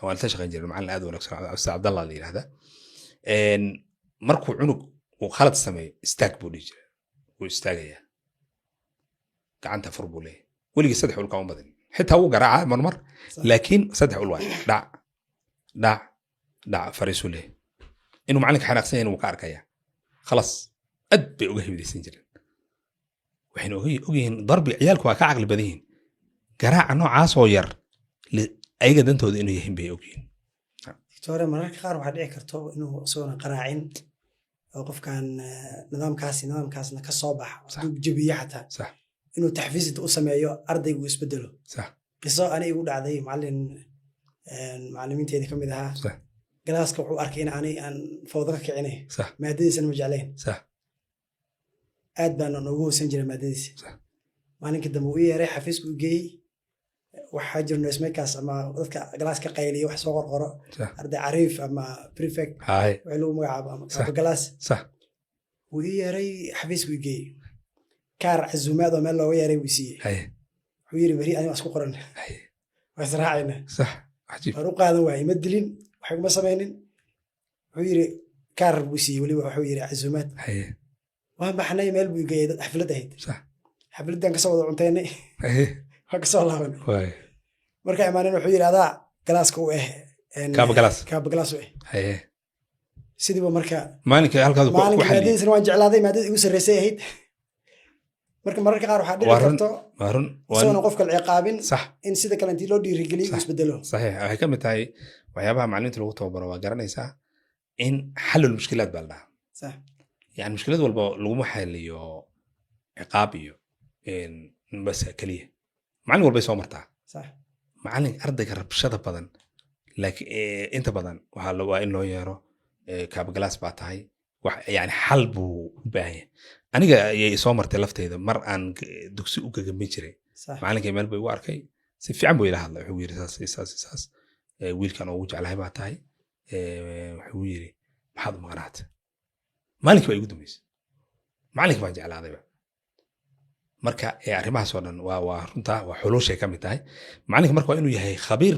waan la shaqayn jiray macallin aad wanaagsan Ustaad Cabdallah la yiraahdaa markuu cunug uu khalad sameeyo istaag buu dhigi jiray wuu istaagayaa gacanta fur buu leeyahay weligii 3 ul ka badan xitaa uu garaaca marmar laakiin 3 ul waa dhac fariisu leh inuu macallinka xanaaqsan yahay inuu ka arkaya خلاص ad bay uga hibdaysan jireen waxayna ogyihiin darbi ciyaalku waa ka caqli badan yihiin garaaca noocaas oo yar ayaga dantooda inuu yahay bay ogyihiin doctore mararka qaar waxaa dhici karto inuu isagoona qaraacin oo qofkan nidaamkaasna ka soo baxa hadduu jebiyo xataa صح inuu taxfiisid u sameeyo ardaygu isbedelo صح qiso ani igu dhacday macallimiinteeda ka mid ahaa صح galaaska wuxuu arkay in aan fawdo ka kicinay صح maadadiisana ma jeclayn صح aad baana noogu hoosan jiray maadadiisa صح maalinkii dambe uu yeeray xafiisku u geeyey waxaa jiro noismakers ama dadka galaas ka qayliya wax soo qorqoro صح arday cariif ama prefect هاي wixii lagu magacaabo ama صح. kaaba galaas صح wuu ii yeeray xafiisku u geeyey kaar casuumaad oo meel looga yeeray wuu siiyey هاي wuxuu yidhi beri aniga isku qoran هاي waa israacayna صح عجيب waan u qaadan waayey ma dilin wax iguma samaynin wuxuu yidhi kaar buu siiyey weliba wuxuu yidhi casuumaad هاي waan baxnay meel buu geeyey dad xaflad ahayd صح xafladdan kasoo wada cunteynay هاي waan kasoo laabanay واي markaa imaanin wuxuu yidhi adaa galaaska u كاب جلاس kaaba galaas u هاي sidiiba marka مالك halkaad ku maalinka xaliyay maadadiisana waan jeclaaday maadada igu sarreysay ahayd marka mararka qaar waxaa dhici Warran. karto waarun isagoona qofka la ciqaabin صح in sida kale intii loo dhiirigeliyo uu صح. isbedelo صحيح waxay ka mid tahay waxyaabaha macalimiinta lagu tababaro waa garanaysaa in xalul mushkilaad baa la dhahaa sax yani mushkilad walba laguma xaliyo ciqaab iyo bas keliya macalin walbay soo martaa sax macalin ardayga rabshada badan laakiin inta badan waa in loo yeero kaabagalaas baa tahay yani xal buu u baahan yahay aniga ayay soo martay lafteyda mar aan dugsi u gagambin jiray sax macalinkay meel bay igu arkay si fiican buu ila hadlay wuxuu yiri saas wiilkan ugu jeclahay baa tahay wuxuu yiri maxaad u maqnaata maalinkii baa igu dambeysay macalinkii baan jeclaadayba marka arrimahaasoo dhan waa runta waa xulushay ka mid tahay macalinka marka waa inuu yahay khabiir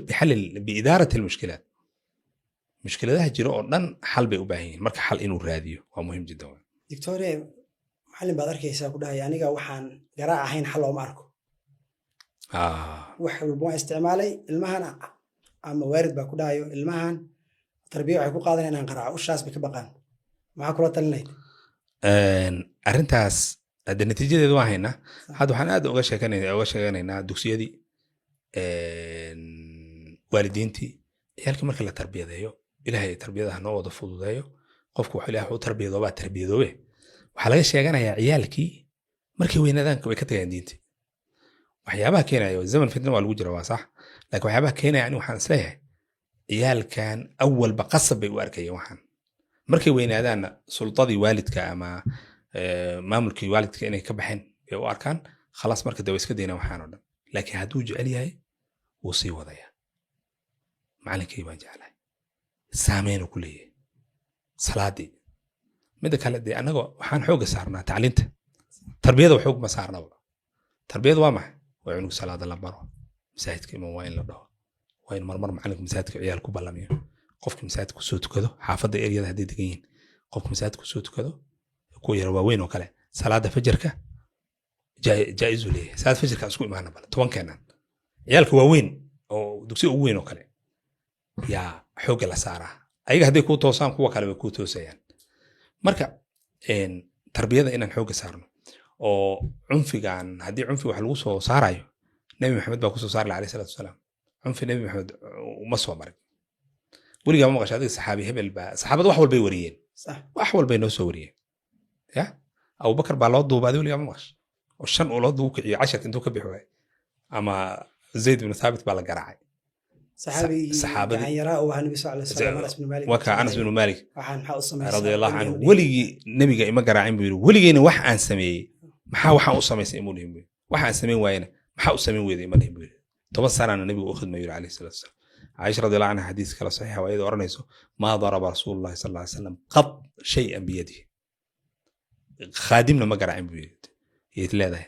biidaarati almushkilaat mushkiladaha jiro oo dhan xal bay u baahan yihiin marka xal inuu raadiyo waa muhiim jiddan doctore macallin baad arkaysaa ku dhahay aniga waxaan garaac ahayn xal looma arko wax walba waan isticmaalay ilmahan ama waarid baa ku dhahayo ilmahan tarbiya waxay ku qaadan inaan qaraaco ushaas bay ka baqaan maxaa kula talinayd arrintaas hadda natiijadeedu waan haynaa hadda waxaan aad uga sheeganaynaa dugsiyadii waalidiintii ciyaalkii marka la tarbiyadeeyo ilaahay tarbiyada hanoo wada fududeeyo qofku wax ilaah u tarbiyadoobaa tarbiyadoobe waxaa laga sheeganayaa ciyaalkii markay weynaadaan way ka tagayaan diinta waxyaabaha keenaya zaman fitna waa lagu jira waa sax laakiin waxyaabaha keenaya ani waxaan isleeyahay ciyaalkan awalba qasab bay u arkayeen waxaan markay weynaadaanna sultadii waalidka ama maamulkii waalidka inay ka baxeen bay u arkaan khalaas marka dawa iska dayna waxaan oo dhan laakiin hadduu jecel yahay wuu sii wadaya macalinkay baan jeclahay saameyn ku leeyahay salaadii midda kale dee annaga waxaan xooga saarnaa tacliinta tarbiyada xoog ma saarnaba tarbiyada waa maxay waa inuu salaada la baro masaajidka iman waa in la dhaho waa in marmar macalinka masaajidka ciyaal ku ballamiyo qofka masaajidka kusoo tukado xaafadda eryada hadday degan yihiin qofka masaajidka kusoo tukado kuwa yara waaweyn oo kale salaada fajarka jaa'izu leeyahay salaada fajarka isku imaana bal 10 keenan ciyaalka waaweyn oo dugsiga ugu weyn oo kale yaa xooga la saaraa ayaga hadday kuu toosaan kuwa kale way kuu toosayaan marka tarbiyada inaan xooga saarno oo cunfigan haddii cunfi wax lagu soo saarayo nabi maxamed baa kusoo saari alayhi salaatu wasalaam cunfi nabi maxamed uma soo marin weligaa ma maqashay adiga saxaabi hebel baa saxaabada wax walbay wariyeen wax walbay noo soo wariyeen ya abubakar baa loo duubaaday weligaa ma maqashay oo 5 loo duubu kiciyo 10 intuu ka bixi waayay ama zayd ibn thabit baa la garaacay saxaabadii yaraa oo nabi sallallahu alayhi wasallam Anas bin Malik waka Anas bin Malik waxaan maxaa u sameeyay radiyallahu anhu weligii nabiga ima garaacin buu yiri weligeena wax aan sameeyay maxaa waxaan u sameysay imuu dhihin wax aan sameyn waayna maxaa u sameyn weeday ima dhihin buu yiri 10 sanana nabiga u khidmay yiri alayhi salatu wasallam Aisha radiyallahu anha xadiis kala saxiix ah ayada oranayso ma daraba rasuulullaahi sallallahu alayhi wasallam qad shay'an bi yadihi khadimna ma garaacin buu yiri yeed leedahay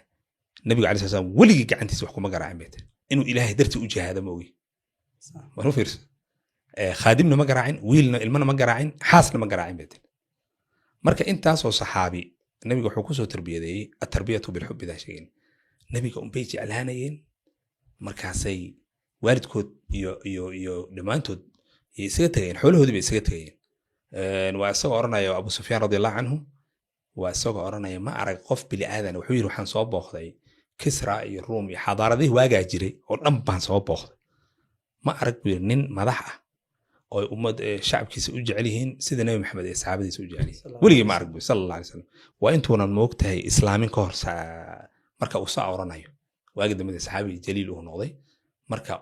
nabiga alayhi salatu wasallam weligii gacantiisa wax kuma garaacin beed inuu ilaahay dartii u jihaado ma ogi ma fiirso khadimna ma garaacin wiilna ilmana ma garaacin xaasna ma garaacin beed marka intaas oo saxaabi nabiga wuxuu ku soo tarbiyadeeyay at-tarbiyatu bil hubb ida sheegin nabiga bay jeclaanayeen markaasay waalidkood iyo dhamaantood isaga tagayeen xoolahoodii bay isaga tagayeen waa isagoo oranaya Abu Sufyaan radiyallahu anhu waa isagoo oranaya ma arag qof bili aadan wuxuu yiri waxaan soo booqday Kisra iyo Room iyo xadaaradii waagaa jiray oo dhan baan soo booqday ma arag nin madax ah oo ummad shacabkiisa u jecel yihiin sida nabi maxamed ee saxaabadiisa u jecel yihiin Sallallahu weligii alayhi ma arag buy sallallahu alayhi wasallam waa intuunan moogtahay islaamin ka hor marka uu soo oranayo waagi dambe saxaabi jaliil uu noqday marka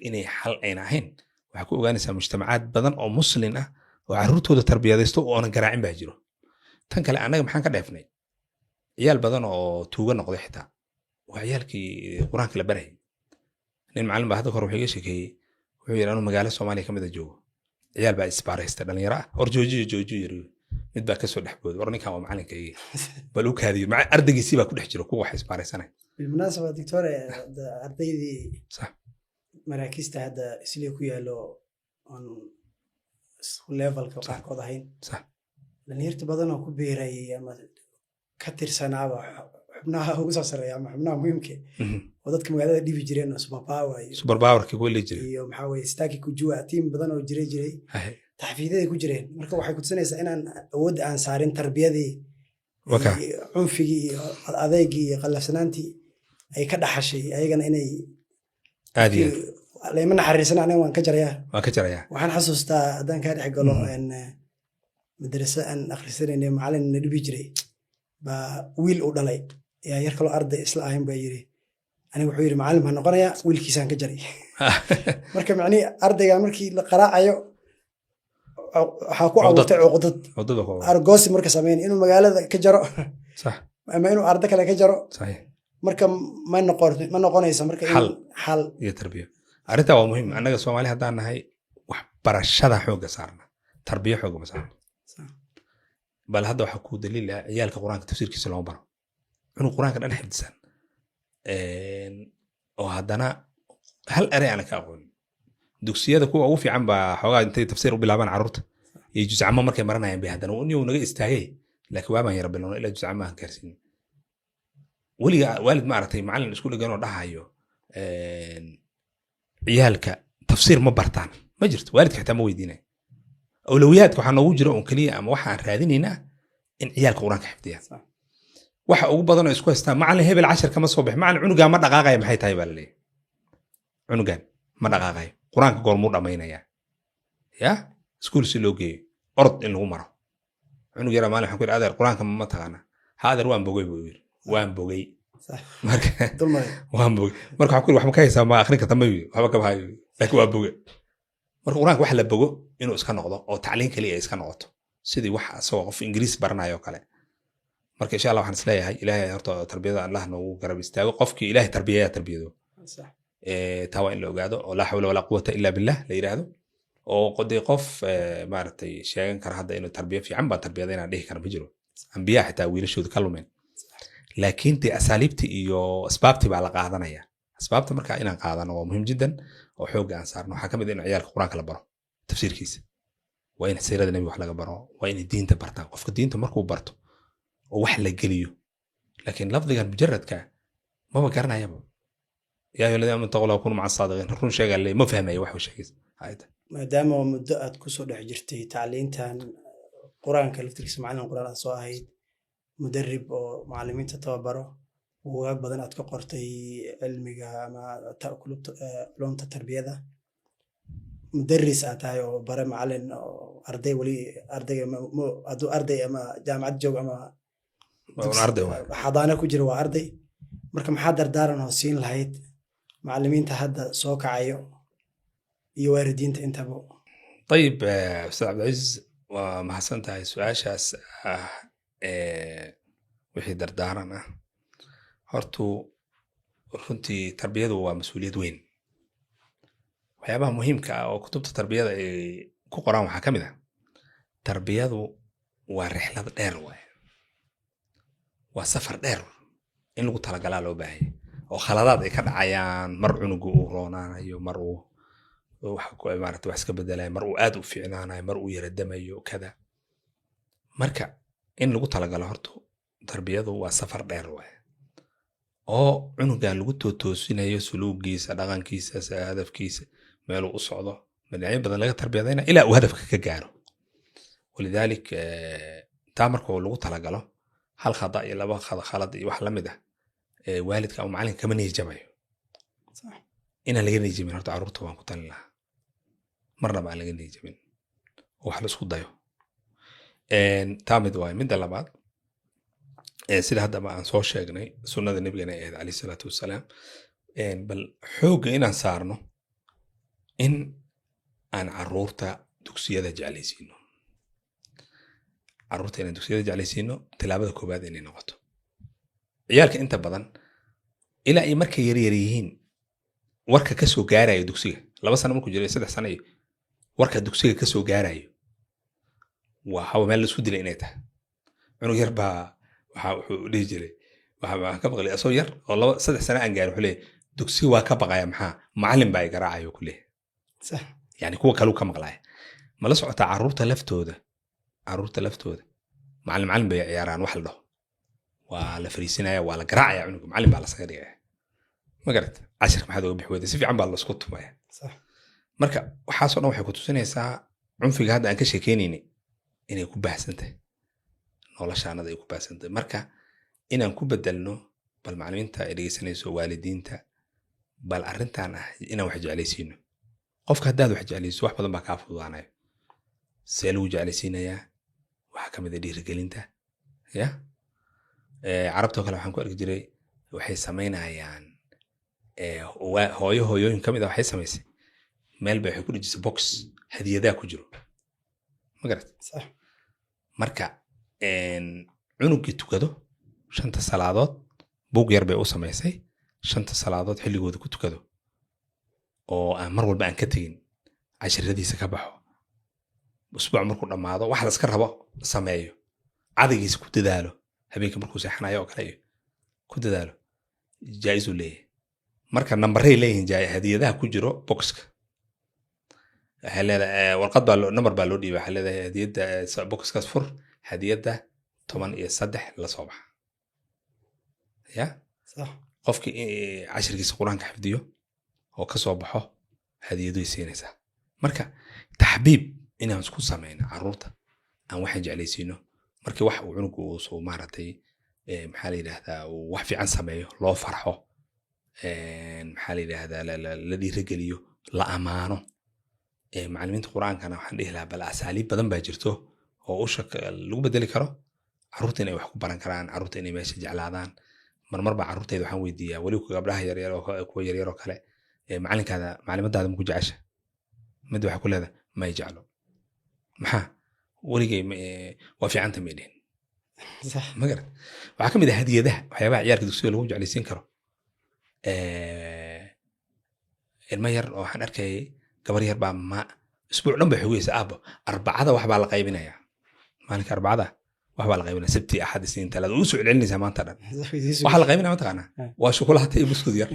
inay xal ayna ahayn waxaa ku ogaanaysaa mujtamacaad badan oo muslin ah oo carruurtooda tarbiyadaysto oo aanan garaacin baa jiro tan kale annaga maxaan ka dheefnay ciyaal badan oo tuuga noqday xitaa waa ciyaalkii qur-aanka la barayay nin macallin baa hadda hore wuxuu iga sheekeeyey wuxuu yidhi anuu magaalo soomaaliya ka mid a joogo ciyaal baa isbaaraysta dhalinyaro ah hor joojiyo yiri mid baa kasoo dhex booday war ninkan waa macallinkaygi bal u kaadiyo ardaygiisii baa ku dhex jiro kuwa wax isbaaraysanay بالمناسبة دكتور أرديدي صح مراكزته هذا إسلي كيالو on level كوقع كوضحين صح لأن يرتبطنا كبيرة أما كتر سنة حبناها هو صار يا حبناها مهمة وضدك مقالة دي بيجرين سوبر باور كيقول لي جري يوم حاول يستاكي كجوا تيم بدنا وجري تحفيزه كجرين مركب waxay ku tusinaysaa inaan awood aan saarin tarbiyadii cunfigii adeegii qalafsanaantii ay ka dhaxashay ayagana inay aadiya leeman xariisan aniga waan ka jarayaa waxaan xasuustaa haddaan ka dhex galo madrasa aan akhrisanayna macallin na dhibi jiray baa wiil u dhalay yaa yar kaloo arday isla ahayn baa yiri aniga wuxuu yiri macallin baan noqonayaa wiilkiisaan ka jaray marka macni ardayga markii la qaraacayo waxaa ku abuurtay cuqdad argoosi marka sameyn inuu magaalada ka jaro صح ama inuu arday kale ka jaro صحيح marka ma noqonayso marka xal iyo tarbiya arrinta waa muhiim annaga Soomaali haddaan nahay wax barashada xooga saarna tarbiya xooga ma saarna bal hadda waxa ku daliil ah ciyaalka quraanka tafsiirkiisa loo baro inuu quraanka dhan xifdisan oo haddana hal eray aan ka aqoon dugsiyada kuwa ugu fiican baa xoogaa intay tafsiir u bilaabaan carruurta iyo juzcamo markay maranayaan bay haddana inuu naga istaagay laakiin waa baan yara bilowna ilaa juzcamaha gaarsiin weliga waalid ma aragtay macallin isku dhagan oo dhahayo ciyaalka tafsiir ma bartaan ma jirto waalidka xitaa ma weydiinay awlawiyaadka waxaa noogu jira oon keliya ama waxaan raadinaynaa in ciyaalka quraanka xifdiyaan waxa ugu badan oo isku haystaan macallin hebel 10 kama soo bix macallin cunugan ma dhaqaaqaya maxay tahay baa la leeyahay cunugan ma dhaqaaqayo quraanka goormuu dhamaynaya ya iskuul si loo geeyo orod in lagu maro cunug yara maalin waxaan ku yidhi adeer quraanka ma taqaana ha adeer waan bogay buu yidhi waan bogay marka waan bogay marka waxaan ku yidhi wax ma ka haysaa ma akhrin karta ma yidhi waxba kama hayo laakiin waa bogay marka quraanka wax la bogo inuu iska noqdo oo tacliin kaliya iska noqoto sidii wax asagoo qof ingiriis baranayo kale marka insha Allah waxaan isleeyahay ilaahay horta tarbiyada Allah noogu garab istaago qofkii ilaahay tarbiyado صح tawa in la ogaado oo la hawla wala quwwata illa billah la yiraahdo oo qodii qof maartay sheegan kara hadda inuu tarbiya fiican ba tarbiyadayna dhihi kara ma jiro anbiya xitaa wiilashooda ka lumeen laakiin tii asaaliibti iyo asbaabti baa la qaadanaya asbaabta marka inaan qaadano waa muhiim jiddan oo xoog aan saarno waxa kamid in ciyaalka quraanka la baro tafsiirkiisa waa in siirada nabi wax laga baro waa in diinta bartaan qofka diinta markuu barto oo wax la geliyo laakiin lafdigan mujarradka ma garanayaba يا أيها الذين آمنوا اتقوا الله وكونوا مع الصادقين رون شيء قال لي ما فهم أي واحد شيء هذا ما دام مدة كسر حجرتي تعليمتان قرآن كلفتريس معلم قرآن صاحي مدرب أو معلمين تتوبروا وأكبر أتك قرتي علمي ما تأكل لون التربية ده مدرس أتاي وبرا معلم أردي ولي أردي مو أدو أردي أما جامعة جو أما أردي حضانة كجر وأردي مركم حاضر دارنا وسين لهيد معلمينta hadda soo kacayo iyo waalidiinta intaba طيب استاذ عبد العزيز وما حسنتها سؤاشاس wixii dardaaran ah hortu runtii tarbiyadu waa mas'uuliyad weyn waxyaabaha muhiimka ah oo kutubta tarbiyada ay ku qoraan waxaa kamid ah tarbiyadu waa rixlad dheer waa safar dheer in lagu talagalaa loo baahay oo khaladaad ay ka dhacayaan mar cunugu uu roonaanayo mar uu wax ku imaarto wax iska bedelayo mar uu aad u fiicnaanayo mar uu yaradamayo kada marka in lagu talagalo horto tarbiyadu waa safar dheer oo cunuga lagu toosinayo suluugiisa dhaqankiisa hadafkiisa meel uu socdo madacyo badan laga tarbiyadayna ilaa uu hadafka ka gaaro walidalik taa marka lagu talagalo hal khada iyo laba khalad iyo wax la mid ah waalidka ama macallinka kama niyajamayo صح ina laga niyajamin horta carruurta waan ku talin lahaa marnaba aan laga niyajabin wax la isku dayo taa mid waaye. midda labaad sida haddaba aan soo sheegnay sunnada nebigana ay ahayd calayhi salaatu wassalaam bal xoogga inaan saarno in aan caruurta dugsiyada jeclaysiino. caruurta inaan dugsiyada jeclaysiino tilaabada koowaad inay noqoto. ciyaalka inta badan ilaa ay markay yaryar yihiin warka ka soo gaarayo dugsiga 2 sano markuu jiro 3 sano warka dugsiga ka soo gaarayo waa hawa meel la isku dilay inay tahay. cunug yar baa wuxuu dhihi jiray waxaan ka maqlay asoo yar oo 3 sano aan gaarin wuxuu leeyahay dugsiga waa ka baqaya maxaa macallin baa garaacayo ku leeyahay. sax yani kuwa kale ka maqlaya ma la socota caruurta laftooda macallin bay ciyaaraan wax la dhaho waa la fariisinaya waa la garaacaya cunug macallin baa la saga dhigaya ma garat cashirka maxaad uga bixi weyday si fiican baa la isku tumaya. sax marka waxaasoo dhan waxay ku tusinaysaa cunfiga hadda aan ka sheekeynayni inay ku baahsantahay noloshaanada ay ku baahsantahay. marka inaan ku bedelno bal macallimiinta ay dhegeysanayso waalidiinta bal arrintan ah inaan wax jeclaysiino. qofka haddaad wax jeclayso wax badan baa kaa fududaanaya. see lagu jeclaysiinayaa waxaa ka mid ah dhiirigelinta ya carabtoo kale waxaan ku arki jiray waxay samaynayaan hooyooyin ka mid ah waxay samaysay meel bay waxay ku dhejisay box hadiyadaha ku jiro ma garat sax marka cunugii tukado 5 salaadood buug yar bay u samaysay 5 salaadood xilligooda ku tukado oo aan mar walba aan ka tegin casharadiisa ka baxo usbuuc markuu dhammaado wax la iska rabo sameeyo cadagiisa ku dadaalo habeenkii markuu seexanayo oo kale ku dadaalo jaa'iz uu leeyahay. marka nambaray leeyihiin hadiyadaha ku jiro boxka waxay leedahay warqad baa number baa loo dhiibay waxay leedahay hadiyada boxkaas fur hadiyada 13 la soo baxa ya sax qofkii cashirkiisa quraanka xifdiyo oo ka soo baxo hadiyadu ay siinaysaa. marka taxbiib inaan isku sameeyno caruurta aan wax jeclaysiino markii wax uu cunugu uu soo maaratay maxaa la yiraahdaa wax fiican sameeyo loo farxo maxaa la yiraahdaa la dhiirigeliyo la amaano. macallimiinta quraankana waxaan dhihi lahaa bal asaaliib badan baa jirto oo u lagu bedeli karo caruurta inay wax ku baran karaan caruurta inay meesha jeclaadaan. marmar baa caruurtayda waxaan weydiiyaa weli gabdhaha yaryar oo kuwa yaryar oo kale macallimadaada ma ku jecesha mid waxay ku leedahay ma jeclo maxaa weligay waa fiicanta ma dhihin sax ma garat waxaa ka mid ah hadiyadaha waxyaabaha ciyaalka dugsiga lagu jeclaysiin karo. ilma yar oo waxaan arkayay gabar yar baa isbuuc dhan bay xogeysa aabo arbacada wax baa la qaybinayaa maalinka arbacada wax baa la qaybinaya sabti axad isniin talaada u soo celinaysaa maanta dhan waxa la qaybinaya mataqaanaa waa shukulaato iyo buskud yar.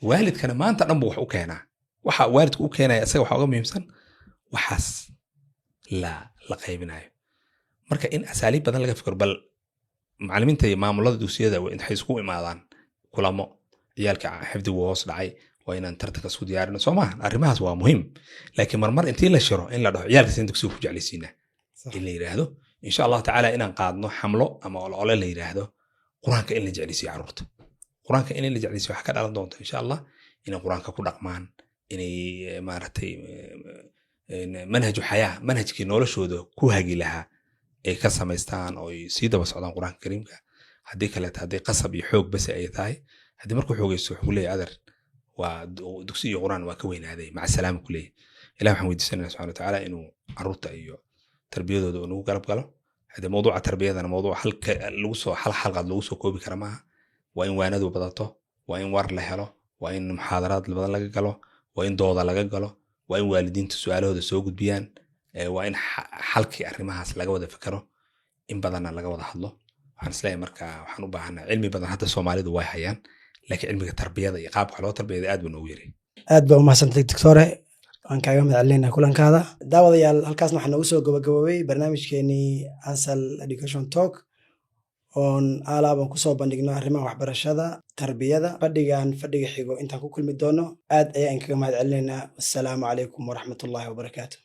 waalidkana maanta dhan buu wax u keenaa waxa waalidku u keenaya isaga waxa uga muhiimsan waxaas la qaybinayo. marka in asaaliib badan laga fikiro bal macallimiinta iyo maamulada dugsiyada waxay isku imaadaan kulamo ciyaalka xifdigu hoos dhacay waa inaan tartanka isku diyaarino soo maaha arrimahaas waa muhiim. laakiin marmar intii la shiro in la dhaho ciyaalka sin dugsiga ku jeclaysiinaa in la yiraahdo insha Allah tacaala inaan qaadno xamlo ama olole la yiraahdo quraanka in la jeclaysiiyo caruurta. quraanka in la jeclaysiiyo waxa ka dhalan doonta insha Allah inay quraanka ku dhaqmaan inay maaratay manhajkii noloshooda ku hagi lahaa ay ka samaystaan oo ay sii daba socdaan quraanka kariimka. haddii kale haddii qasab iyo xoog bas ay tahay haddii markuu xoogaysto wuxuu leeyahay adar waa dugsi iyo quraan waa ka weynaaday maca salaam ku leeyahay. ilaahay waxaan weydiisanaynaa subxaanahu wa tacaala inuu caruurta iyo tarbiyadooda uu nagu garab galo. haddii mawduuca tarbiyadana mawduuc hal xalqad lagu soo koobi kara maaha. waa in waanadu badato waa in war la helo waa in muxaadaraad badan laga galo waa in dooda laga galo waa in waalidiinta su'aalahooda soo gudbiyaan waa in xalkii arrimahaas laga wada fikiro in badanna laga wada hadlo. waxaan isleeyahay marka waxaan u baahanaa cilmi badan hadda Soomaalidu way hayaan laakiin cilmiga tarbiyada iyo qaabka loo tarbiyada aad buu noogu yaray. aad baa u mahadsantahay doctore waan kaaga mahadcelinaynaa kulankaada. daawadayaal halkaasna waxaa noogu soo gabagaboobay barnaamijkeenii Ansal Education Talk oon alaaban kusoo bandhigno arrimaha waxbarashada tarbiyada. fadhiga xigo intaan ku kulmi doono aad ayaan kaga mahadcelinaynaa. wassalaamu calaykum waraxmatullaahi wabarakaatu.